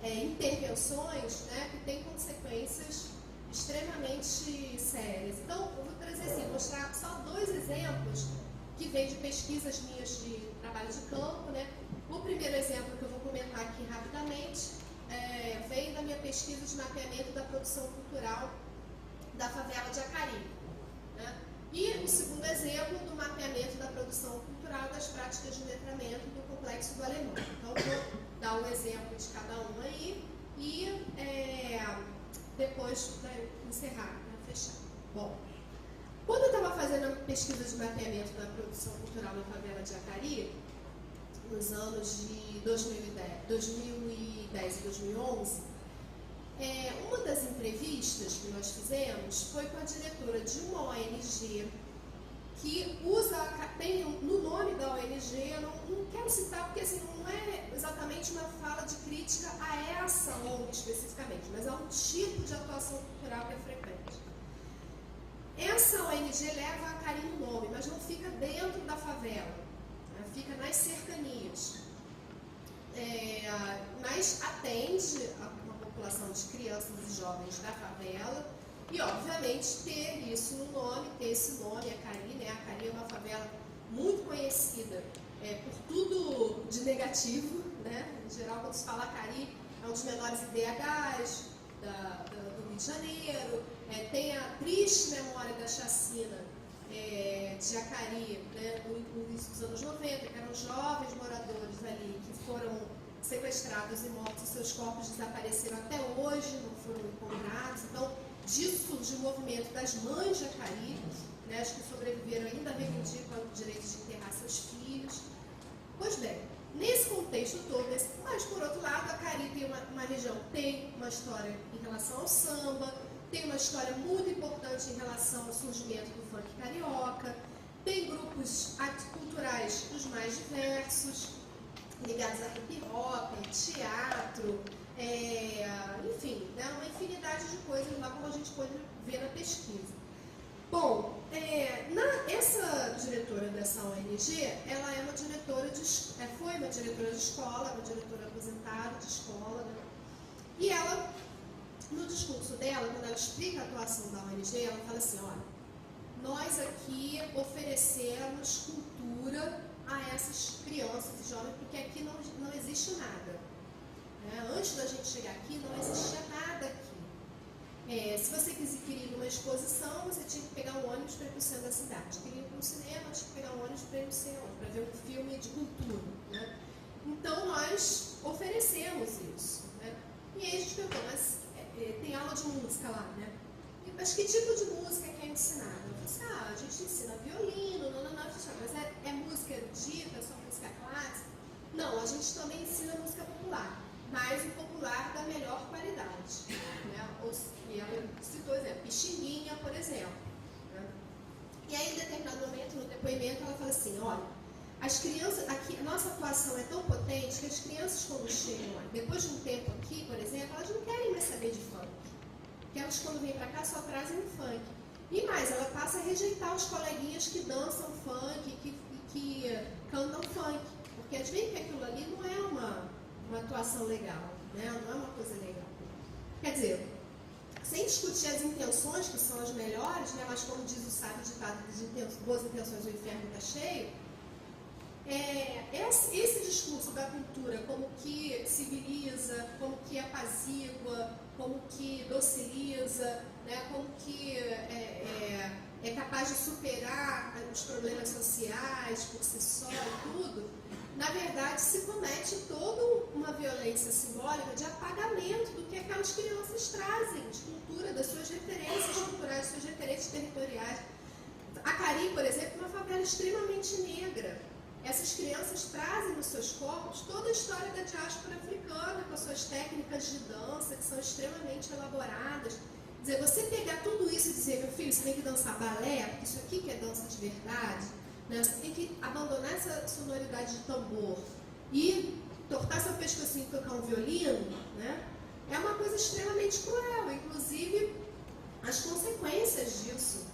intervenções, né, que têm consequências extremamente sérias. Então, eu vou trazer assim, mostrar só 2 exemplos que vêm de pesquisas minhas de trabalho de campo. Né? O primeiro exemplo que eu vou comentar aqui rapidamente vem da minha pesquisa de mapeamento da produção cultural da favela de Acari. Né? E o segundo exemplo do mapeamento da produção cultural das práticas de letramento do Complexo do Alemão. Então, vou dar um exemplo de cada um aí e depois encerrar, fechar. Bom, quando eu estava fazendo a pesquisa de mapeamento da produção cultural na favela de Acari, nos anos de 2010 e 2011, uma das entrevistas que nós fizemos foi com a diretora de uma ONG que tem no nome da ONG, eu não quero citar porque assim, não é exatamente uma fala de crítica a essa ONG especificamente, mas a um tipo de atuação cultural que é frequente. Essa ONG leva a Acari no nome, mas não fica dentro da favela, né? Fica nas cercanias. Mas atende a uma população de crianças e jovens da favela e, obviamente, ter isso no nome, ter esse nome, Acari, né? Acari é uma favela muito conhecida por tudo de negativo, né? Em geral, quando se fala Acari, é um dos menores IDHs do Rio de Janeiro, tem a triste memória da chacina de Acari, né, no início dos anos 90, que eram jovens moradores ali que foram sequestrados e mortos, seus corpos desapareceram até hoje, não foram encontrados. Então, disso surgiu o movimento das mães de Acari, né, as que sobreviveram ainda reivindicam o direito de enterrar seus filhos. Pois bem, nesse contexto todo, mas por outro lado, Acari tem uma região que tem uma história em relação ao samba, tem uma história muito importante em relação ao surgimento do funk carioca, tem grupos culturais dos mais diversos, ligados a hip hop, teatro, enfim, né, uma infinidade de coisas lá, como a gente pode ver na pesquisa. Bom, essa diretora dessa ONG, ela é uma diretora foi uma diretora de escola, uma diretora aposentada de escola, né? E ela, no discurso dela, quando ela explica a atuação da ONG, ela fala assim, olha, nós aqui oferecemos cultura a essas crianças e jovens, porque aqui não existe nada. Antes da gente chegar aqui, não existia nada aqui. Se você queria ir numa exposição, você tinha que pegar um ônibus para ir para o centro da cidade. Queria ir para um cinema, tinha que pegar um ônibus para ir para ver um filme de cultura. Né? Então, nós oferecemos isso. Né? E aí a gente perguntou, mas tem aula de música lá, né? Mas que tipo de música que é ensinada? Eu falei assim, a gente ensina violino, mas é música erudita, só música clássica? Não, a gente também ensina música popular, mas o popular da melhor qualidade. Né? E ela citou, Pixinguinha, por exemplo. Né? E aí, em determinado momento, no depoimento, ela fala assim, olha, as crianças, aqui, a nossa atuação é tão potente que as crianças, quando chegam, depois de um tempo aqui, por exemplo, elas não querem mais saber de funk. Porque elas, quando vêm para cá, só trazem o funk. E mais, ela passa a rejeitar os coleguinhas que dançam funk, que cantam funk. Porque eles veem que aquilo ali não é uma atuação legal, né? Não é uma coisa legal. Quer dizer, sem discutir as intenções, que são as melhores, né? Mas como diz o sábio ditado, de boas intenções o inferno está cheio, esse discurso da cultura como que civiliza, como que apazigua, como que dociliza, né, como que é capaz de superar os problemas sociais por si só e tudo, na verdade se comete toda uma violência simbólica de apagamento do que aquelas crianças trazem de cultura, das suas referências culturais, das suas referências territoriais. Acari, por exemplo, é uma favela extremamente negra. Essas crianças trazem nos seus corpos toda a história da diáspora africana, com as suas técnicas de dança, que são extremamente elaboradas. Quer dizer, você pegar tudo isso e dizer, meu filho, você tem que dançar balé, porque isso aqui que é dança de verdade, né? Você tem que abandonar essa sonoridade de tambor e tortar seu pescocinho e tocar um violino, né? É uma coisa extremamente cruel, inclusive as consequências disso.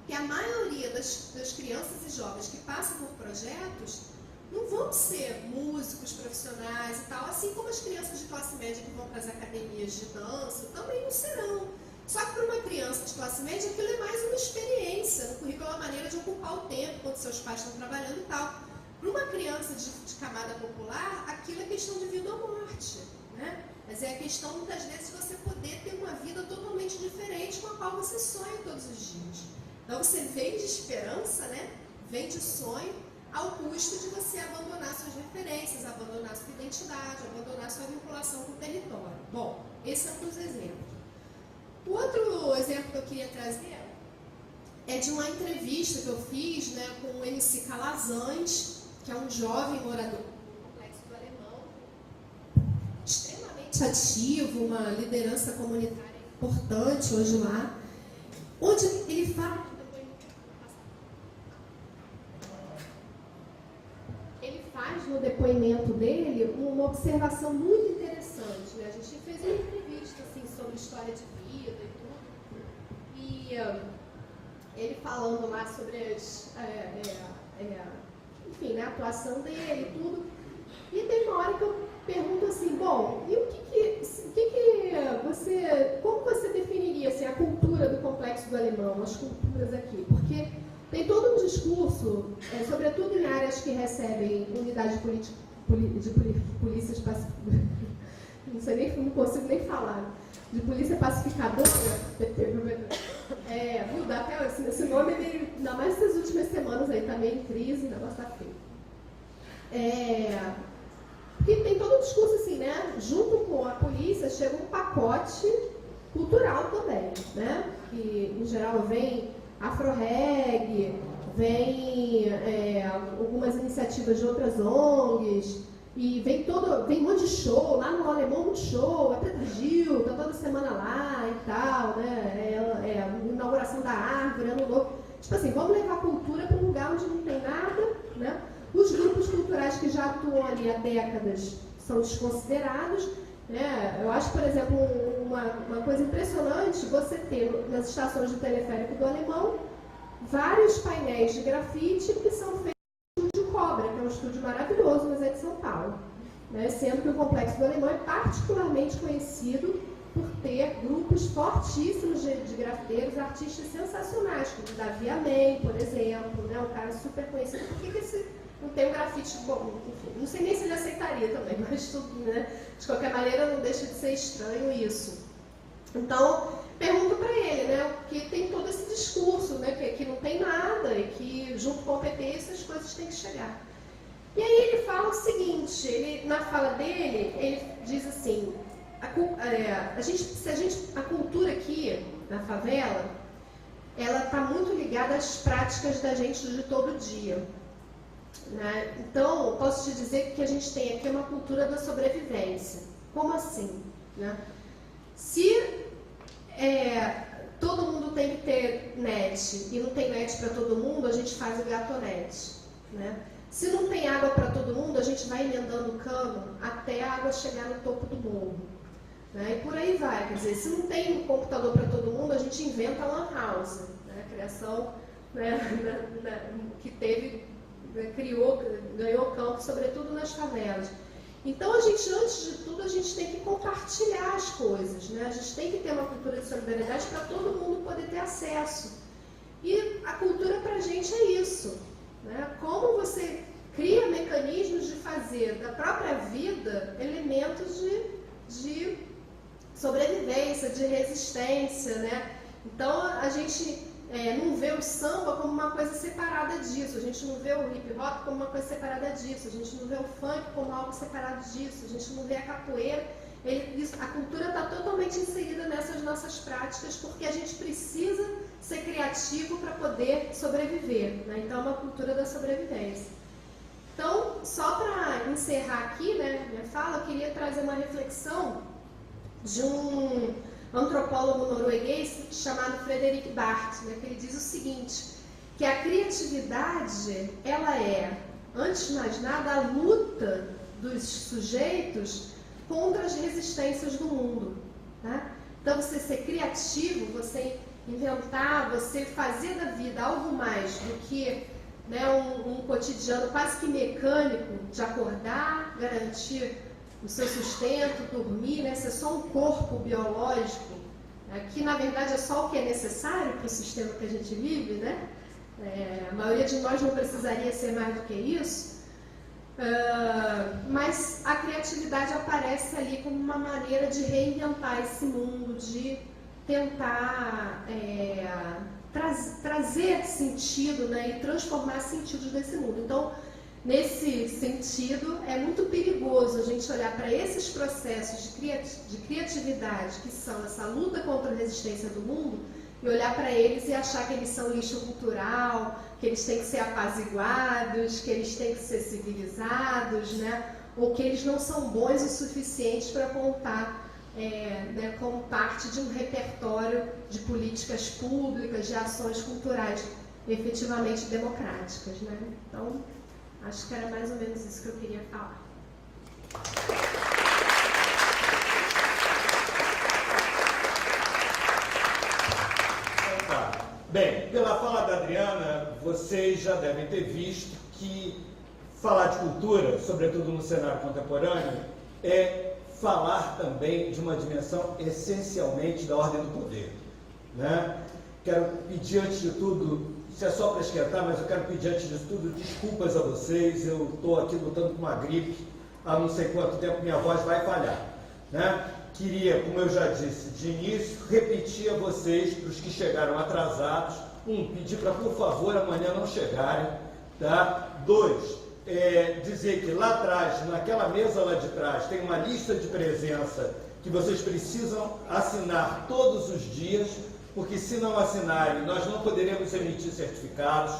Que a maioria das crianças e jovens que passam por projetos não vão ser músicos profissionais e tal, assim como as crianças de classe média que vão para as academias de dança também não serão. Só que para uma criança de classe média aquilo é mais uma experiência, no currículo é uma maneira de ocupar o tempo quando seus pais estão trabalhando e tal. Para uma criança de camada popular, aquilo é questão de vida ou morte. Né? mas é a questão, muitas vezes, de você poder ter uma vida totalmente diferente com a qual você sonha todos os dias. Então, você vende esperança, né? Vende sonho, ao custo de você abandonar suas referências, abandonar sua identidade, abandonar sua vinculação com o território. Bom, esse é um dos exemplos. O outro exemplo que eu queria trazer é de uma entrevista que eu fiz, né, com o MC Calazans, que é um jovem morador do Complexo do Alemão, extremamente ativo, uma liderança comunitária importante hoje lá, onde ele fala... Ele faz no depoimento dele uma observação muito interessante, né? A gente fez uma entrevista assim, sobre história de vida e tudo, e ele falando lá sobre enfim, né, a atuação dele e tudo. E tem uma hora que eu pergunto assim, bom, e como você definiria assim, a cultura do Complexo do Alemão, as culturas aqui? Porque tem todo um discurso, sobretudo em áreas que recebem unidade de polícias pacificadoras, não consigo nem falar, de polícia pacificadora, mudar até esse nome, ainda mais essas últimas semanas aí, tá meio em crise, o negócio tá feio. Porque tem todo um discurso assim, né? Junto com a polícia chega um pacote cultural também, né? Que em geral vem Afro-Reg, vem algumas iniciativas de outras ONGs, e vem um monte de show, lá no Alemão muito show, é Preta Gil, tá toda semana lá e tal, né? Inauguração da árvore, ano novo. Tipo assim, vamos levar a cultura para um lugar onde não tem nada, né? Os grupos culturais que já atuam ali há décadas são desconsiderados, né? Eu acho, por exemplo, uma coisa impressionante você ter nas estações de teleférico do Alemão vários painéis de grafite que são feitos no Estúdio Cobra, que é um estúdio maravilhoso, mas é de São Paulo, né? Sendo que o Complexo do Alemão é particularmente conhecido por ter grupos fortíssimos de grafiteiros, artistas sensacionais, como Davi Amém, por exemplo, né? Um cara super conhecido. Por que esse não tem um grafite bom? Enfim, não sei nem se ele aceitaria também, mas tudo, né? De qualquer maneira, não deixa de ser estranho isso. Então, pergunto para ele, né? Porque tem todo esse discurso, né? Que não tem nada e que, junto com o PT, essas coisas têm que chegar. E aí ele fala o seguinte, na fala dele, ele diz assim, a cultura aqui, na favela, ela está muito ligada às práticas da gente de todo dia. Né? Então, posso te dizer que a gente tem aqui uma cultura da sobrevivência. Como assim? Né? Se todo mundo tem que ter net e não tem net para todo mundo, a gente faz o gatonete. Né? Se não tem água para todo mundo, a gente vai emendando o cano até a água chegar no topo do morro. Né? E por aí vai. Quer dizer, se não tem computador para todo mundo, a gente inventa a Lan House. Né? A criação, né, que teve... ganhou campo, sobretudo nas favelas. Então, antes de tudo, a gente tem que compartilhar as coisas, né? A gente tem que ter uma cultura de solidariedade para todo mundo poder ter acesso. E a cultura para a gente é isso, né? Como você cria mecanismos de fazer da própria vida elementos de sobrevivência, de resistência, né? Então, a gente não vê o samba como uma coisa separada disso, a gente não vê o hip hop como uma coisa separada disso, a gente não vê o funk como algo separado disso, a gente não vê a capoeira. A cultura está totalmente inserida nessas nossas práticas porque a gente precisa ser criativo para poder sobreviver, né? Então é uma cultura da sobrevivência. Então, só para encerrar aqui, né, minha fala, eu queria trazer uma reflexão de um antropólogo norueguês chamado Frederic Barth, né, que ele diz o seguinte, que a criatividade, ela é, antes de mais nada, a luta dos sujeitos contra as resistências do mundo. Tá? Então, você ser criativo, você inventar, você fazer da vida algo mais do que, né, um cotidiano quase que mecânico de acordar, garantir o seu sustento, dormir, né? Ser só um corpo biológico, né? Que na verdade é só o que é necessário para o sistema que a gente vive, né? A maioria de nós não precisaria ser mais do que isso. Mas a criatividade aparece ali como uma maneira de reinventar esse mundo, de tentar trazer sentido, né, e transformar sentidos desse mundo. Então, nesse sentido, é muito perigoso a gente olhar para esses processos de criatividade, que são essa luta contra a resistência do mundo, e olhar para eles e achar que eles são lixo cultural, que eles têm que ser apaziguados, que eles têm que ser civilizados, né? Ou que eles não são bons o suficiente para contar né, como parte de um repertório de políticas públicas, de ações culturais efetivamente democráticas, né? Então, acho que era mais ou menos isso que eu queria falar. Bem, pela fala da Adriana, vocês já devem ter visto que falar de cultura, sobretudo no cenário contemporâneo, é falar também de uma dimensão essencialmente da ordem do poder, né? Quero pedir antes de tudo, isso é só para esquentar, mas eu quero pedir antes de tudo desculpas a vocês, eu estou aqui lutando com uma gripe, há não sei quanto tempo minha voz vai falhar, né? Queria, como eu já disse de início, repetir a vocês, para os que chegaram atrasados, pedir para, por favor, amanhã não chegarem, tá? 2, dizer que lá atrás, naquela mesa lá de trás, tem uma lista de presença que vocês precisam assinar todos os dias, porque se não assinarem, nós não poderemos emitir certificados,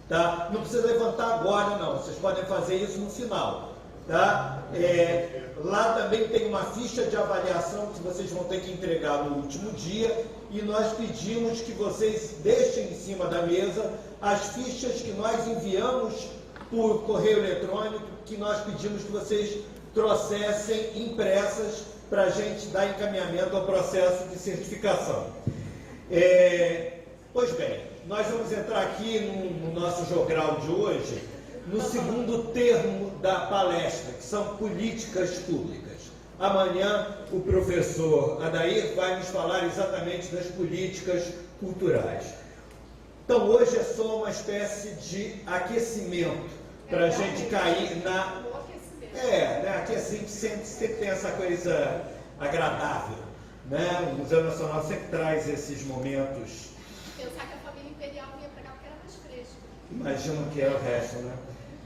tá? Não precisa levantar agora, não, vocês podem fazer isso no final, tá? Lá também tem uma ficha de avaliação que vocês vão ter que entregar no último dia, e nós pedimos que vocês deixem em cima da mesa as fichas que nós enviamos por correio eletrônico, que nós pedimos que vocês trouxessem impressas para a gente dar encaminhamento ao processo de certificação. Pois bem, nós vamos entrar aqui no nosso jogral de hoje, no segundo termo da palestra, que são políticas públicas. Amanhã o professor Adair vai nos falar exatamente das políticas culturais. Então hoje é só uma espécie de aquecimento para a gente cair na... né? Aqui assim sempre tem essa coisa agradável, né? O Museu Nacional sempre traz esses momentos. Pensar que a família imperial vinha para cá porque era mais fresco. Imagino que é o resto, né?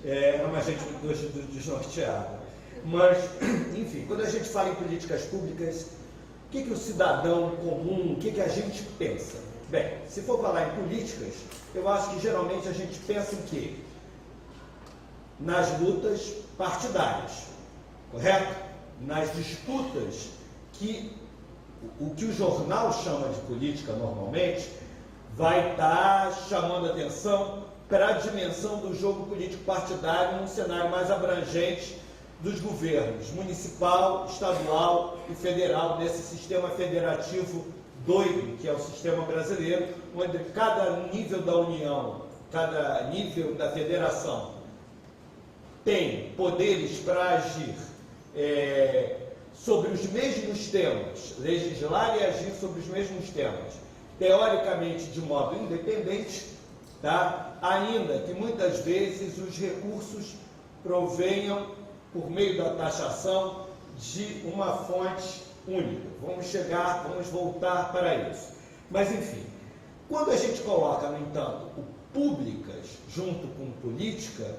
É uma gente muito desnorteada. Mas, enfim, quando a gente fala em políticas públicas, o que o cidadão comum, o que a gente pensa? Bem, se for falar em políticas, eu acho que geralmente a gente pensa em quê? Nas lutas partidárias, correto? Nas disputas que o que o jornal chama de política normalmente vai estar chamando atenção para a dimensão do jogo político partidário num cenário mais abrangente dos governos municipal, estadual e federal, nesse sistema federativo doido que é o sistema brasileiro, onde cada nível da União, cada nível da federação tem poderes para agir sobre os mesmos temas, legislar e agir sobre os mesmos temas, teoricamente de modo independente, tá? Ainda que muitas vezes os recursos provenham por meio da taxação de uma fonte única. Vamos voltar para isso. Mas, enfim, quando a gente coloca, no entanto, o públicas junto com política,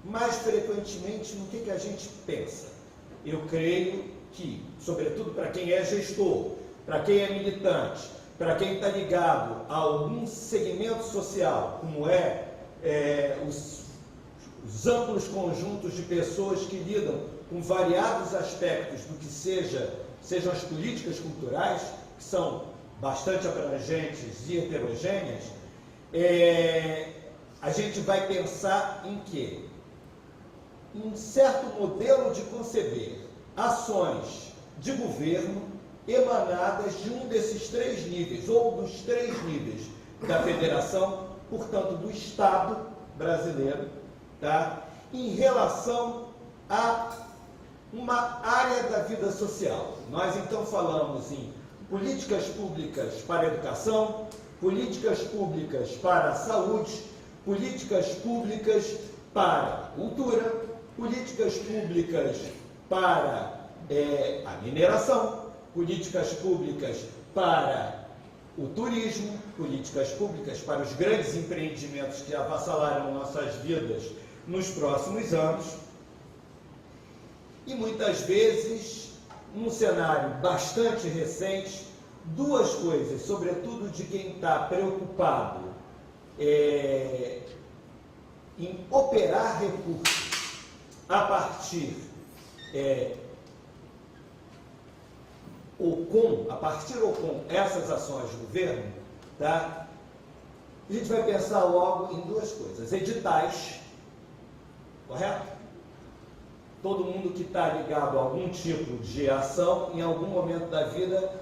mais frequentemente no que a gente pensa? Eu creio que, sobretudo para quem é gestor, para quem é militante, para quem está ligado a algum segmento social, como os amplos conjuntos de pessoas que lidam com variados aspectos do que sejam as políticas culturais, que são bastante abrangentes e heterogêneas, a gente vai pensar em quê? Em um certo modelo de conceber ações de governo emanadas de um desses 3 níveis, ou dos 3 níveis da federação, portanto do Estado brasileiro, tá? Em relação a uma área da vida social. Nós então falamos em políticas públicas para a educação, políticas públicas para a saúde, políticas públicas para a cultura, políticas públicas para a mineração, políticas públicas para o turismo, políticas públicas para os grandes empreendimentos que avassalaram nossas vidas nos próximos anos. E muitas vezes, num cenário bastante recente, duas coisas, sobretudo de quem está preocupado em operar recursos a partir ou com essas ações do governo, tá? A gente vai pensar logo em duas coisas: editais, correto? Todo mundo que está ligado a algum tipo de ação, em algum momento da vida,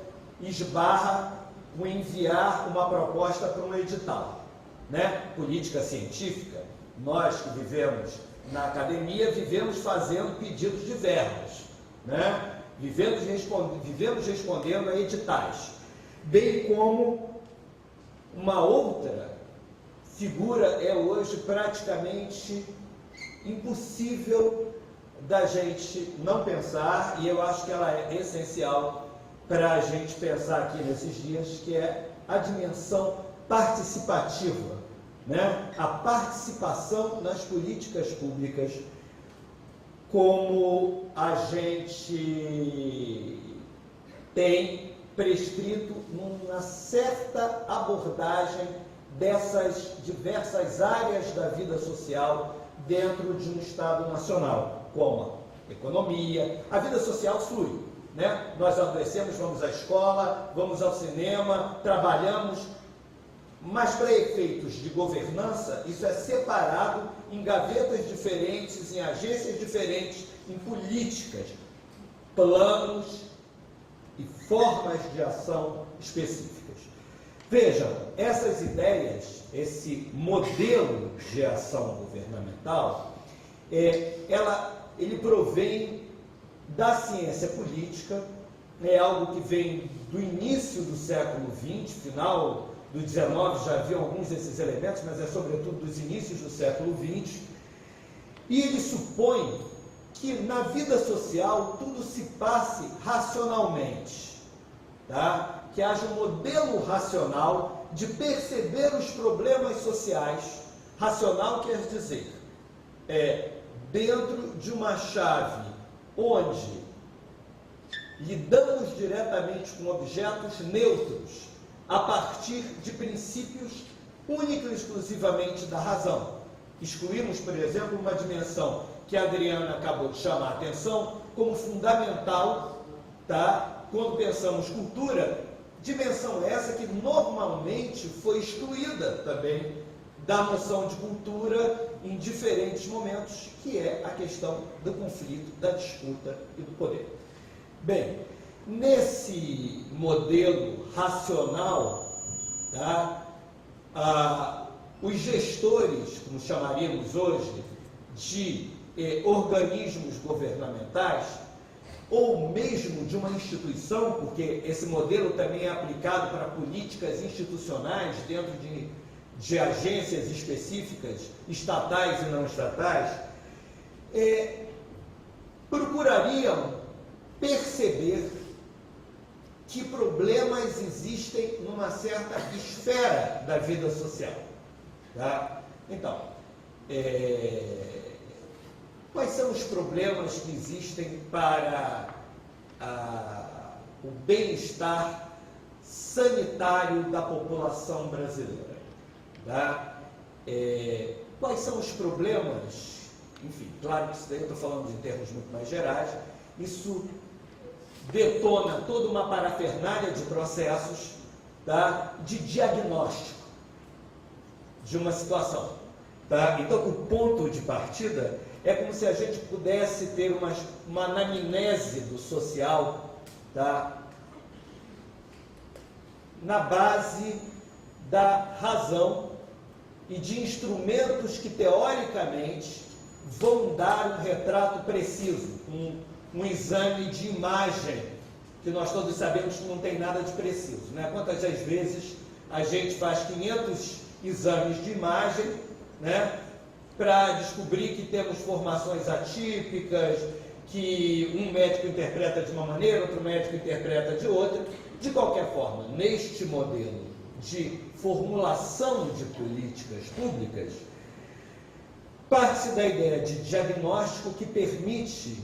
esbarra com enviar uma proposta para um edital, né? Política científica, nós que vivemos na academia, vivemos fazendo pedidos de verbas, né? Vivemos respondendo a editais, bem como uma outra figura é hoje praticamente impossível da gente não pensar, e eu acho que ela é essencial para a gente pensar aqui nesses dias, que é a dimensão participativa, né? A participação nas políticas públicas, como a gente tem prescrito numa certa abordagem dessas diversas áreas da vida social dentro de um Estado nacional, como a economia. A vida social flui, né? Nós adoecemos, vamos à escola, vamos ao cinema, trabalhamos, mas para efeitos de governança, isso é separado em gavetas diferentes, em agências diferentes, em políticas, planos e formas de ação específicas. Vejam, essas ideias, esse modelo de ação governamental, ele provém da ciência política, é algo que vem do início do século XX, final do XIX, já havia alguns desses elementos, mas é sobretudo dos inícios do século XX, e ele supõe que na vida social tudo se passe racionalmente, tá? Que haja um modelo racional de perceber os problemas sociais. Racional quer dizer, dentro de uma chave onde lidamos diretamente com objetos neutros, a partir de princípios única e exclusivamente da razão. Excluímos, por exemplo, uma dimensão que a Adriana acabou de chamar a atenção como fundamental, tá? Quando pensamos cultura, dimensão essa que normalmente foi excluída também da noção de cultura em diferentes momentos, que é a questão do conflito, da disputa e do poder. Bem, nesse modelo racional, tá? Os gestores, como chamaríamos hoje, de organismos governamentais, ou mesmo de uma instituição, porque esse modelo também é aplicado para políticas institucionais dentro de agências específicas, estatais e não estatais, procurariam perceber que problemas existem numa certa esfera da vida social. Tá? Então, quais são os problemas que existem para o bem-estar sanitário da população brasileira? Tá? Quais são os problemas? Enfim, claro que isso daí eu estou falando em termos muito mais gerais. Isso detona toda uma parafernália de processos, tá? De diagnóstico de uma situação. Tá? Então, o ponto de partida é como se a gente pudesse ter uma anamnese do social, tá? Na base da razão e de instrumentos que, teoricamente, vão dar um retrato preciso, um exame de imagem, que nós todos sabemos que não tem nada de preciso, né? Quantas das vezes a gente faz 500 exames de imagem, né? para descobrir que temos formações atípicas, que um médico interpreta de uma maneira, outro médico interpreta de outra. De qualquer forma, neste modelo de formulação de políticas públicas, parte-se da ideia de diagnóstico que permite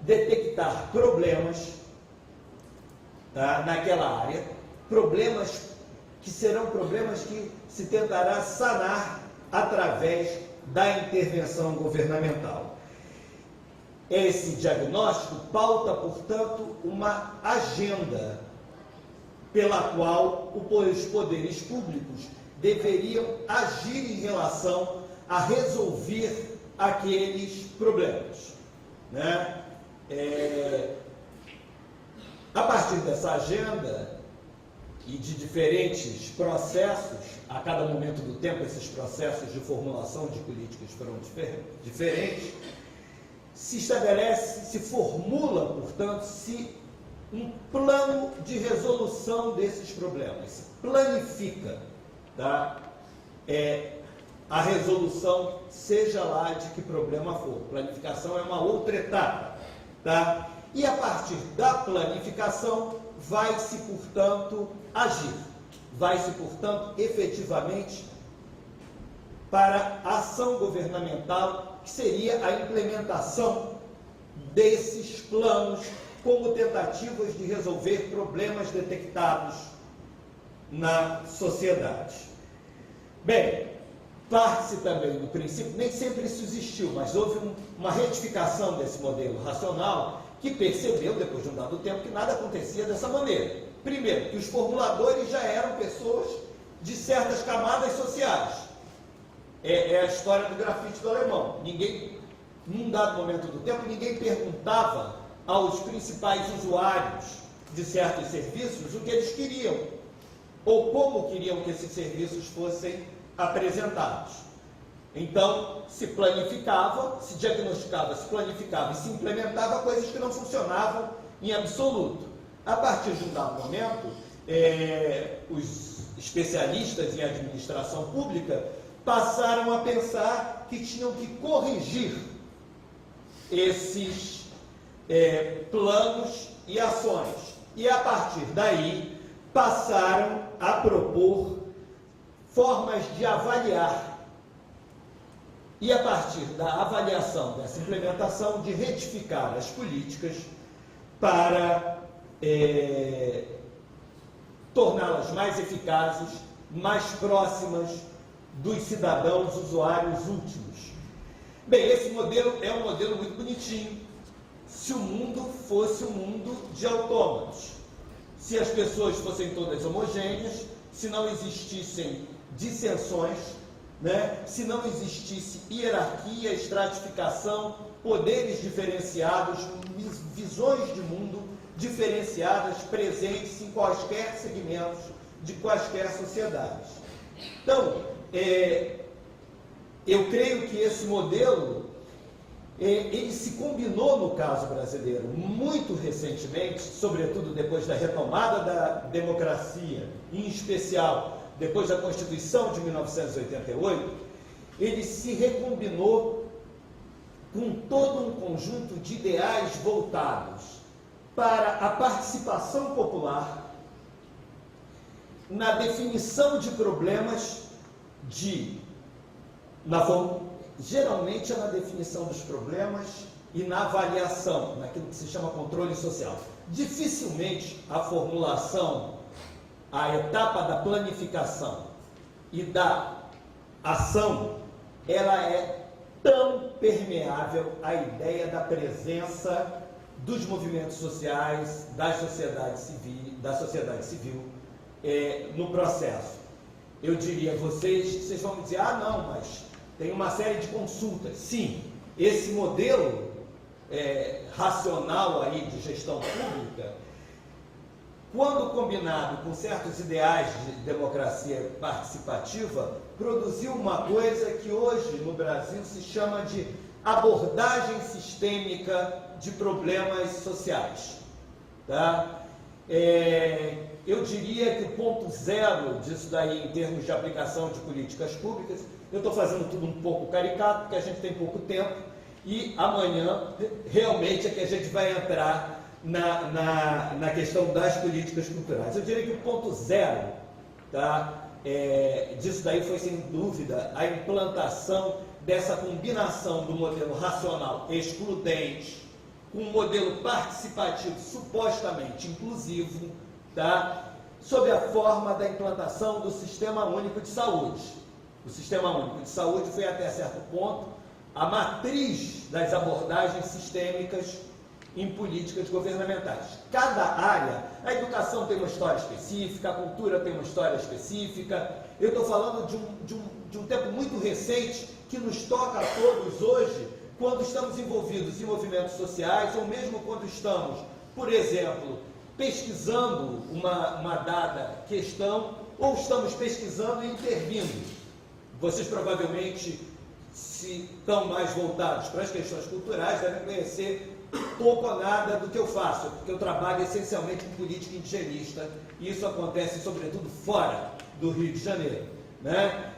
detectar problemas, tá, naquela área, problemas que serão problemas que se tentará sanar através da intervenção governamental. Esse diagnóstico pauta, portanto, uma agenda pela qual os poderes públicos deveriam agir em relação a resolver aqueles problemas, né? A partir dessa agenda e de diferentes processos, a cada momento do tempo esses processos de formulação de políticas foram diferentes, se estabelece, se formula, portanto, um plano de resolução desses problemas, se planifica, tá? A resolução, seja lá de que problema for. Planificação é uma outra etapa, tá? E a partir da planificação vai-se, portanto, agir, vai-se, portanto, efetivamente para a ação governamental, que seria a implementação desses planos como tentativas de resolver problemas detectados na sociedade. Bem, parte-se também do princípio, nem sempre isso existiu, mas houve uma retificação desse modelo racional que percebeu, depois de um dado tempo, que nada acontecia dessa maneira. Primeiro, que os formuladores já eram pessoas de certas camadas sociais. É a história do grafite do alemão. Ninguém, num dado momento do tempo, ninguém perguntava aos principais usuários de certos serviços o que eles queriam, ou como queriam que esses serviços fossem apresentados. Então, se planificava, se diagnosticava, se planificava e se implementava coisas que não funcionavam em absoluto. A partir de um dado momento, os especialistas em administração pública passaram a pensar que tinham que corrigir esses planos e ações. E a partir daí, passaram a propor formas de avaliar. E a partir da avaliação, dessa implementação, de retificar as políticas para torná-las mais eficazes, mais próximas dos cidadãos usuários últimos. Bem, esse modelo é um modelo muito bonitinho. Se o mundo fosse um mundo de autômatos, se as pessoas fossem todas homogêneas, se não existissem dissensões, né? Se não existisse hierarquia, estratificação, poderes diferenciados, visões de mundo diferenciadas presentes em quaisquer segmentos de quaisquer sociedades. Então, eu creio que esse modelo ele se combinou no caso brasileiro muito recentemente, sobretudo depois da retomada da democracia, em especial depois da Constituição de 1988, ele se recombinou com todo um conjunto de ideais voltados para a participação popular na definição de problemas geralmente é na definição dos problemas e na avaliação, naquilo que se chama controle social. Dificilmente a formulação, a etapa da planificação e da ação, ela é tão permeável à ideia da presença dos movimentos sociais, da sociedade civil no processo. Eu diria a vocês vão me dizer, não, mas tem uma série de consultas. Sim, esse modelo racional aí de gestão pública, quando combinado com certos ideais de democracia participativa, produziu uma coisa que hoje no Brasil se chama de abordagem sistêmica de problemas sociais. Tá? eu diria que o ponto zero disso daí, em termos de aplicação de políticas públicas, eu estou fazendo tudo um pouco caricato, porque a gente tem pouco tempo, e amanhã realmente é que a gente vai entrar na questão das políticas culturais. Eu diria que o ponto zero, tá, disso daí foi, sem dúvida, a implantação dessa combinação do modelo racional excludente com um modelo participativo supostamente inclusivo, tá, sob a forma da implantação do Sistema Único de Saúde. O Sistema Único de Saúde foi, até certo ponto, a matriz das abordagens sistêmicas em políticas governamentais. Cada área, a educação tem uma história específica, a cultura tem uma história específica. Eu estou falando de um tempo muito recente que nos toca a todos hoje, quando estamos envolvidos em movimentos sociais, ou mesmo quando estamos, por exemplo, pesquisando uma dada questão, ou estamos pesquisando e intervindo. Vocês provavelmente, se estão mais voltados para as questões culturais, devem conhecer pouco ou nada do que eu faço, porque eu trabalho essencialmente com política indigenista, e isso acontece sobretudo fora do Rio de Janeiro, né?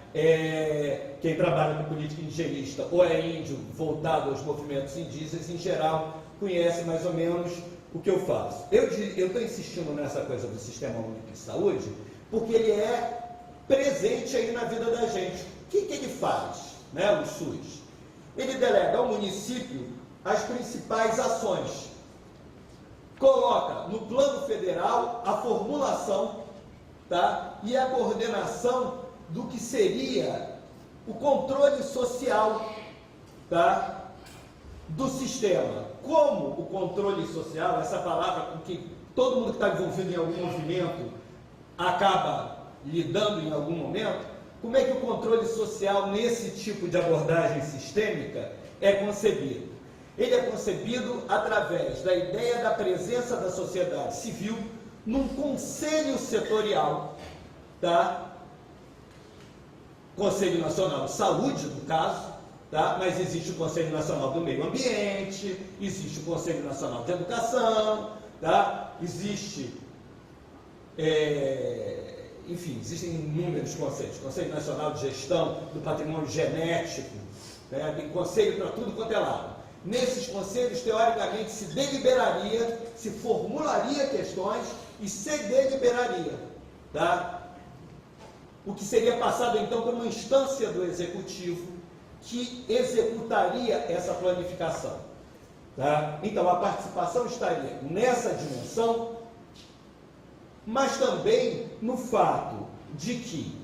Quem trabalha com política indigenista ou é índio voltado aos movimentos indígenas, em geral, conhece mais ou menos o que eu faço. Eu estou insistindo nessa coisa do Sistema Único de Saúde, porque ele é presente aí na vida da gente. O que ele faz, né, o SUS? Ele delega ao município as principais ações. Coloca no plano federal a formulação, tá, e a coordenação do que seria o controle social, tá, do sistema. Como o controle social, essa palavra com que todo mundo que está envolvido em algum movimento acaba lidando em algum momento, como é que o controle social nesse tipo de abordagem sistêmica é concebido? Ele é concebido através da ideia da presença da sociedade civil num conselho setorial, tá? Conselho Nacional de Saúde, no caso, tá? Mas existe o Conselho Nacional do Meio Ambiente, existe o Conselho Nacional de Educação, tá? Existe, enfim, existem inúmeros conselhos. Conselho Nacional de Gestão do Patrimônio Genético, né? Tem conselho para tudo quanto é lado. Nesses conselhos, teoricamente, se deliberaria, se formularia questões e se deliberaria, tá? O que seria passado, então, por uma instância do Executivo que executaria essa planificação, tá? Então, a participação estaria nessa dimensão, mas também no fato de que,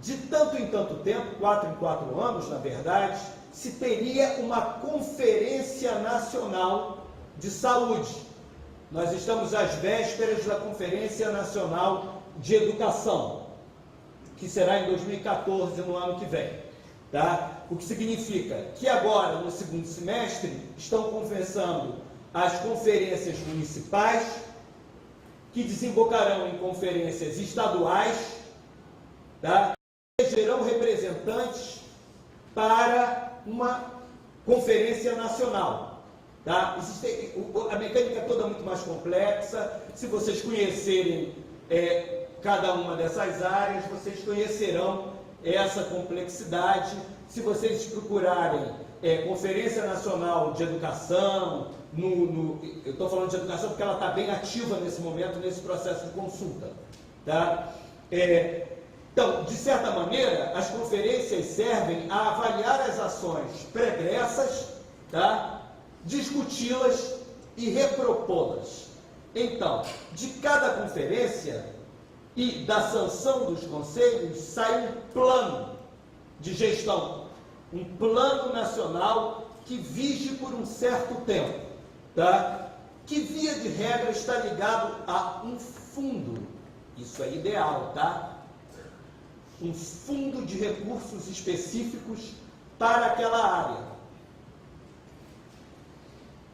de tanto em tanto tempo, 4 em 4 anos, na verdade, se teria uma Conferência Nacional de Saúde. Nós estamos às vésperas da Conferência Nacional de Educação, que será em 2014, no ano que vem, tá? O que significa que agora, no segundo semestre, estão conversando as conferências municipais, que desembocarão em conferências estaduais, tá? Elegerão representantes para uma conferência nacional, tá? A mecânica é toda muito mais complexa. Se vocês conhecerem cada uma dessas áreas, vocês conhecerão essa complexidade. Se vocês procurarem Conferência Nacional de Educação, eu estou falando de educação porque ela está bem ativa nesse momento, nesse processo de consulta, tá? Então, de certa maneira, as conferências servem a avaliar as ações pregressas, tá? Discuti-las e repropô-las. Então, de cada conferência e da sanção dos conselhos, sai um plano de gestão, um plano nacional que vige por um certo tempo, tá? Que, via de regra, está ligado a um fundo. Isso é ideal, tá? Um fundo de recursos específicos para aquela área.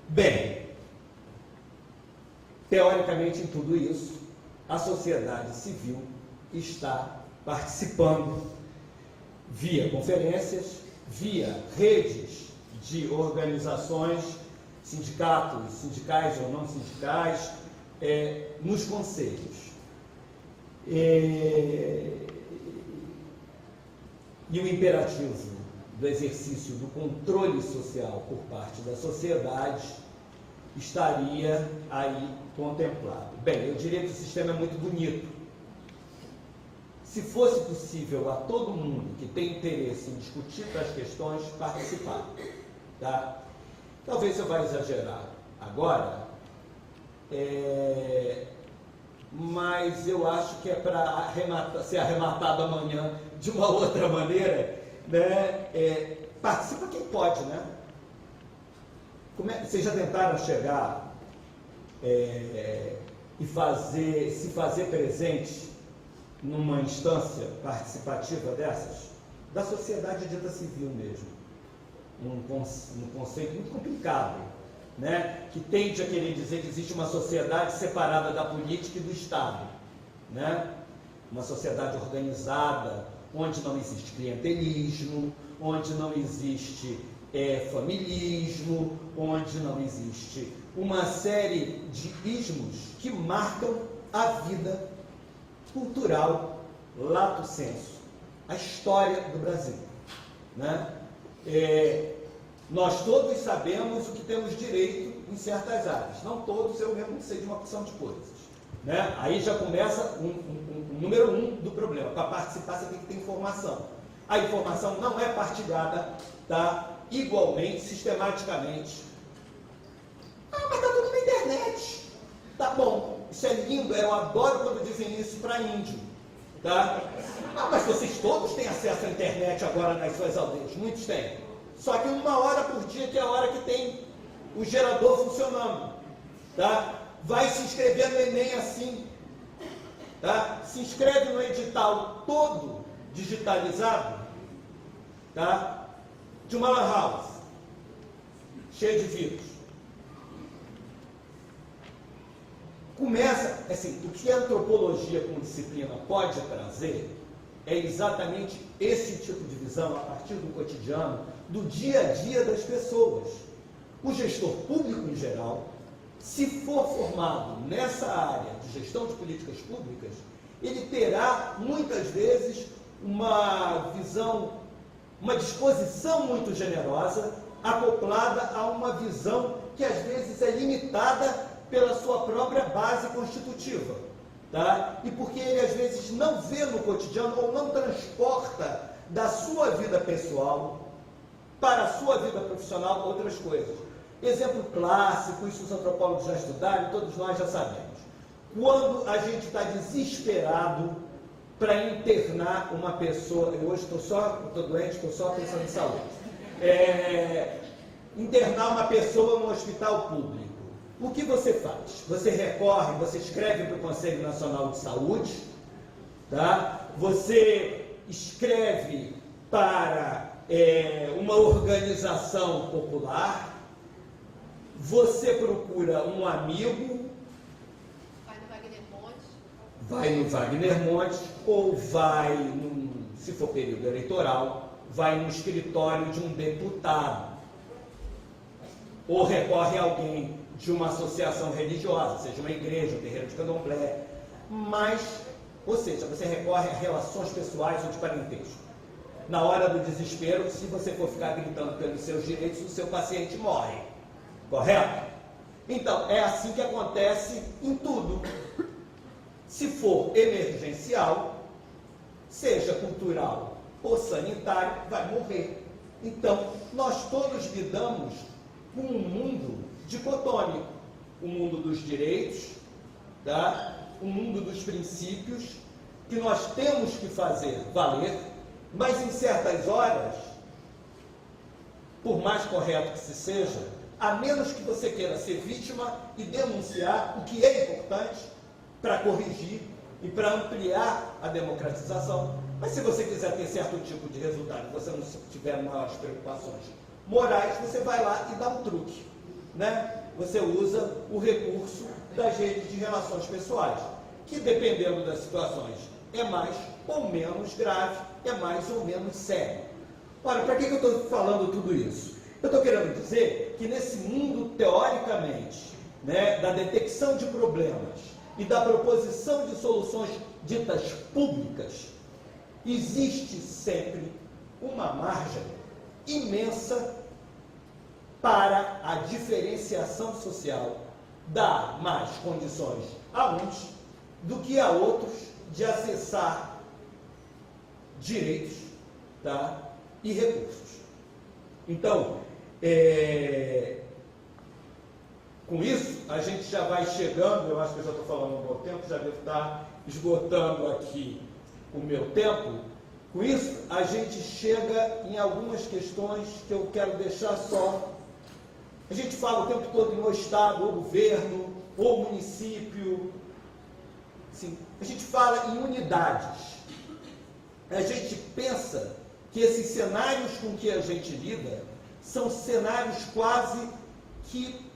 Bem, teoricamente, em tudo isso, a sociedade civil está participando via conferências, via redes de organizações, sindicatos, sindicais ou não sindicais, nos conselhos. E o imperativo do exercício do controle social por parte da sociedade estaria aí contemplado. Bem, eu diria que o sistema é muito bonito. Se fosse possível a todo mundo que tem interesse em discutir tais questões participar, tá? Talvez eu vá exagerar agora, mas eu acho que é para ser arrematado amanhã de uma outra maneira, né? Participa quem pode, né? Vocês já tentaram chegar e se fazer presente numa instância participativa dessas? Da sociedade dita civil mesmo. Um conceito muito complicado, né? Que tende a querer dizer que existe uma sociedade separada da política e do Estado, né? Uma sociedade organizada, onde não existe clientelismo, onde não existe familismo, onde não existe uma série de ismos que marcam a vida cultural, lato sensu, a história do Brasil, né? Nós todos sabemos o que temos direito em certas áreas, não todos, eu mesmo sei de uma porção de coisas, né? Aí já começa o número 1 do problema. Para participar você tem que ter informação. A informação não é partilhada, tá? Igualmente, sistematicamente. Mas está tudo na internet. Tá bom, isso é lindo, eu adoro quando dizem isso para índio, tá? Mas vocês todos têm acesso à internet agora nas suas aldeias, muitos têm. Só que 1 hora por dia, que é a hora que tem o gerador funcionando, tá? Vai se inscrever no Enem assim, tá? Se inscreve no edital todo digitalizado, tá? De uma lan house, cheia de vírus. Começa, assim, o que a antropologia como disciplina pode trazer é exatamente esse tipo de visão a partir do cotidiano, do dia a dia das pessoas. O gestor público em geral, se for formado nessa área de gestão de políticas públicas, ele terá muitas vezes uma visão, uma disposição muito generosa, acoplada a uma visão que às vezes é limitada pela sua própria base constitutiva, tá? E porque ele às vezes não vê no cotidiano ou não transporta da sua vida pessoal para a sua vida profissional outras coisas. Exemplo clássico, isso os antropólogos já estudaram, todos nós já sabemos. Quando a gente está desesperado para internar uma pessoa, eu hoje estou doente, estou só pensando em saúde, internar uma pessoa no hospital público. O que você faz? Você recorre, você escreve para o Conselho Nacional de Saúde, tá? Você escreve para uma organização popular, você procura um amigo, vai no Wagner Monte, ou vai, se for período eleitoral, vai no escritório de um deputado, ou recorre a alguém de uma associação religiosa, seja uma igreja, um terreiro de candomblé, ou seja, você recorre a relações pessoais ou de parentesco. Na hora do desespero, se você for ficar gritando pelos seus direitos, o seu paciente morre. Correto? Então, é assim que acontece em tudo. Se for emergencial, seja cultural ou sanitário, vai morrer. Então, nós todos lidamos com um mundo dicotômico, o mundo dos direitos, tá? O mundo dos princípios, que nós temos que fazer valer, mas em certas horas, por mais correto que se seja, a menos que você queira ser vítima e denunciar o que é importante para corrigir e para ampliar a democratização. Mas se você quiser ter certo tipo de resultado, você não tiver maiores preocupações morais, você vai lá e dá um truque, né? Você usa o recurso das redes de relações pessoais, que dependendo das situações é mais ou menos grave, é mais ou menos sério. Ora, para que eu estou falando tudo isso? Eu estou querendo dizer que nesse mundo teoricamente né, da detecção de problemas e da proposição de soluções ditas públicas, existe sempre uma margem imensa para a diferenciação social, dar mais condições a uns do que a outros de acessar direitos, tá, e recursos. Então, com isso, a gente já vai chegando, eu acho que eu já estou falando um bom tempo, já devo estar esgotando aqui o meu tempo. Com isso, a gente chega em algumas questões que eu quero deixar só. A gente fala o tempo todo em ou Estado, ou governo, ou município. Assim, a gente fala em unidades. A gente pensa que esses cenários com que a gente lida são cenários quase que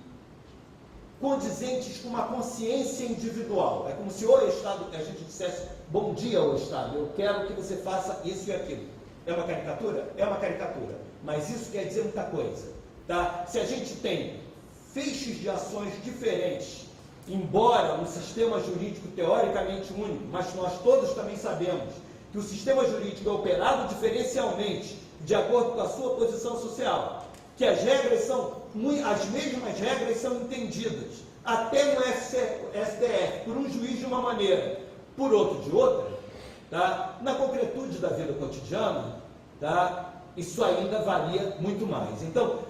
condizentes com uma consciência individual. É como se o Estado, a gente dissesse, bom dia, o Estado, eu quero que você faça isso e aquilo. É uma caricatura? É uma caricatura. Mas isso quer dizer muita coisa. Tá? Se a gente tem feixes de ações diferentes, embora um sistema jurídico teoricamente único, mas nós todos também sabemos que o sistema jurídico é operado diferencialmente, de acordo com a sua posição social, que as regras são, as mesmas regras são entendidas, até no STF, por um juiz de uma maneira, por outro de outra, tá? Na concretude da vida cotidiana, tá? Isso ainda varia muito mais. Então,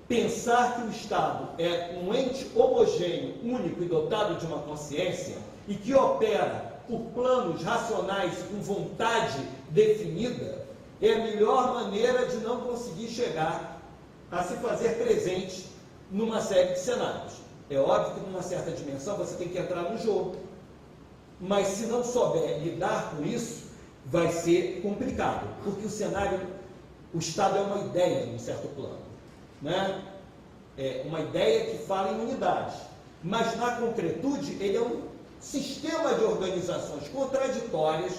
pensar que o Estado é um ente homogêneo, único e dotado de uma consciência e que opera por planos racionais com vontade definida é a melhor maneira de não conseguir chegar a se fazer presente numa série de cenários. É óbvio que numa certa dimensão você tem que entrar no jogo, mas se não souber lidar com isso, vai ser complicado, porque o cenário, o Estado é uma ideia num certo plano, né? É uma ideia que fala em unidade, mas na concretude ele é um sistema de organizações contraditórias,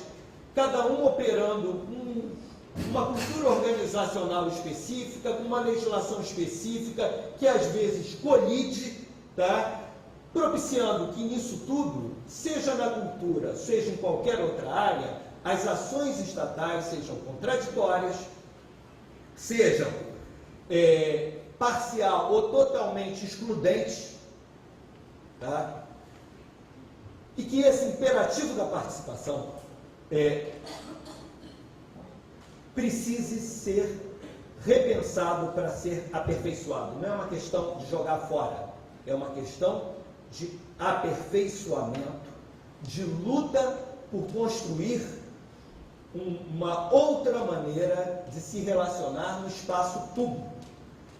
cada um operando uma cultura organizacional específica, com uma legislação específica, que às vezes colide, tá? Propiciando que nisso tudo, seja na cultura, seja em qualquer outra área, as ações estatais sejam contraditórias, sejam parcial ou totalmente excludentes, tá? E que esse imperativo da participação precise ser repensado para ser aperfeiçoado. Não é uma questão de jogar fora, é uma questão de aperfeiçoamento, de luta por construir uma outra maneira de se relacionar no espaço público.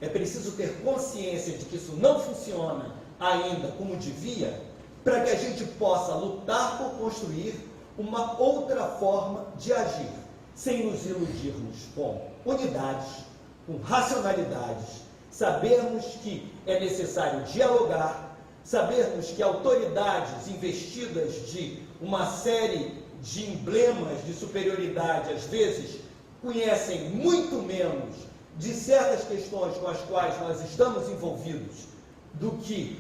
É preciso ter consciência de que isso não funciona ainda como devia, para que a gente possa lutar por construir uma outra forma de agir, sem nos iludirmos com unidades, com racionalidades, sabermos que é necessário dialogar, sabermos que autoridades investidas de uma série de emblemas de superioridade, às vezes, conhecem muito menos de certas questões com as quais nós estamos envolvidos do que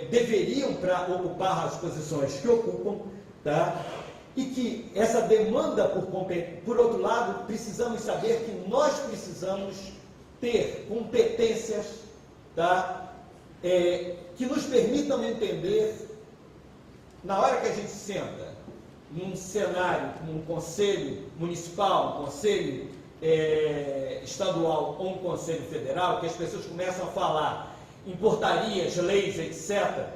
deveriam para ocupar as posições que ocupam, tá? E que essa demanda por outro lado, precisamos saber que nós precisamos ter competências, tá? Que nos permitam entender, na hora que a gente senta num cenário, num conselho municipal, um conselho estadual ou um conselho federal, que as pessoas começam a falar em portarias, leis, etc.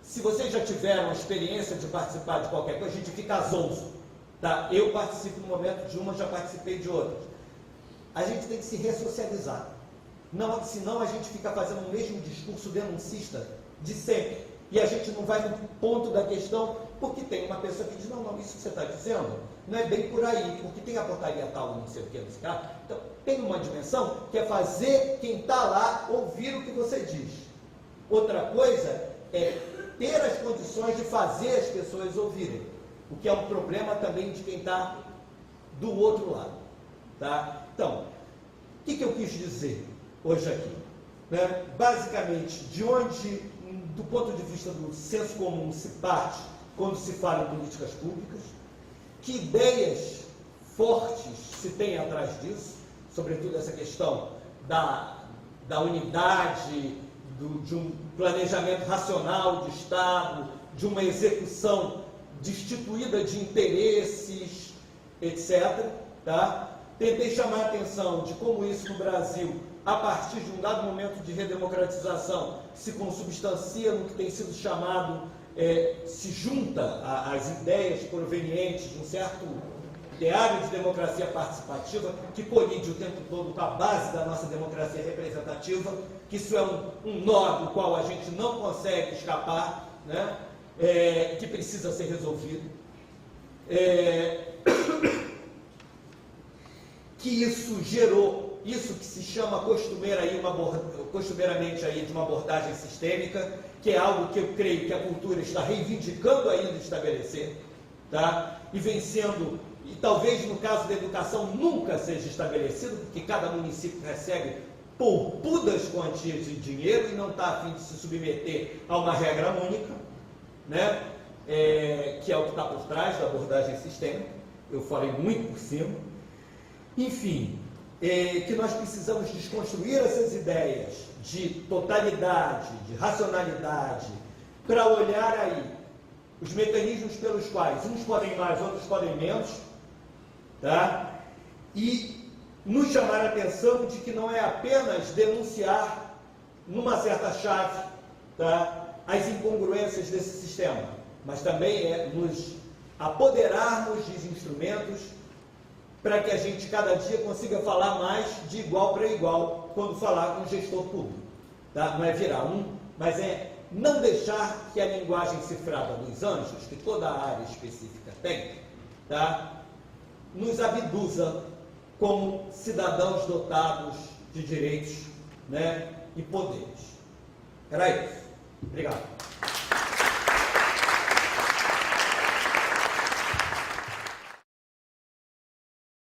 Se vocês já tiveram a experiência de participar de qualquer coisa, a gente fica zonzo, tá? Eu participo no momento de uma, já participei de outras. A gente tem que se ressocializar. Não, senão a gente fica fazendo o mesmo discurso denuncista de sempre. E a gente não vai no ponto da questão, porque tem uma pessoa que diz, não, isso que você está dizendo não é bem por aí, porque tem a portaria tal, não sei o que, não sei o que. Então, tem uma dimensão que é fazer quem está lá ouvir o que você diz. Outra coisa é ter as condições de fazer as pessoas ouvirem, o que é um problema também de quem está do outro lado. Tá? Então, o que eu quis dizer hoje aqui? né, basicamente, de onde, do ponto de vista do senso comum, se parte quando se fala em políticas públicas, que ideias fortes se tem atrás disso, sobretudo essa questão da unidade, de um planejamento racional de Estado, de uma execução destituída de interesses, etc. Tá? Tentei chamar a atenção de como isso no Brasil, a partir de um dado momento de redemocratização, se consubstancia no que tem sido chamado, se junta às ideias provenientes de um certo ideário de democracia participativa, que colide o tempo todo com a base da nossa democracia representativa, que isso é um nó do qual a gente não consegue escapar, né? Que precisa ser resolvido. Que isso gerou, isso que se chama costumeiramente aí de uma abordagem sistêmica, que é algo que eu creio que a cultura está reivindicando ainda estabelecer, tá? E vem sendo, e talvez no caso da educação nunca seja estabelecido, porque cada município recebe poupudas quantias de dinheiro e não está a fim de se submeter a uma regra única, né? Que é o que está por trás da abordagem sistêmica. Eu falei muito por cima. Enfim, que nós precisamos desconstruir essas ideias de totalidade, de racionalidade, para olhar aí os mecanismos pelos quais uns podem mais, outros podem menos, tá? E nos chamar a atenção de que não é apenas denunciar numa certa chave, tá, as incongruências desse sistema, mas também é nos apoderarmos dos instrumentos para que a gente cada dia consiga falar mais de igual para igual quando falar com o gestor público. Tá? Não é virar mas é não deixar que a linguagem cifrada dos anjos, que toda a área específica tem, tá, nos abduza como cidadãos dotados de direitos, né, e poderes. Era isso. Obrigado.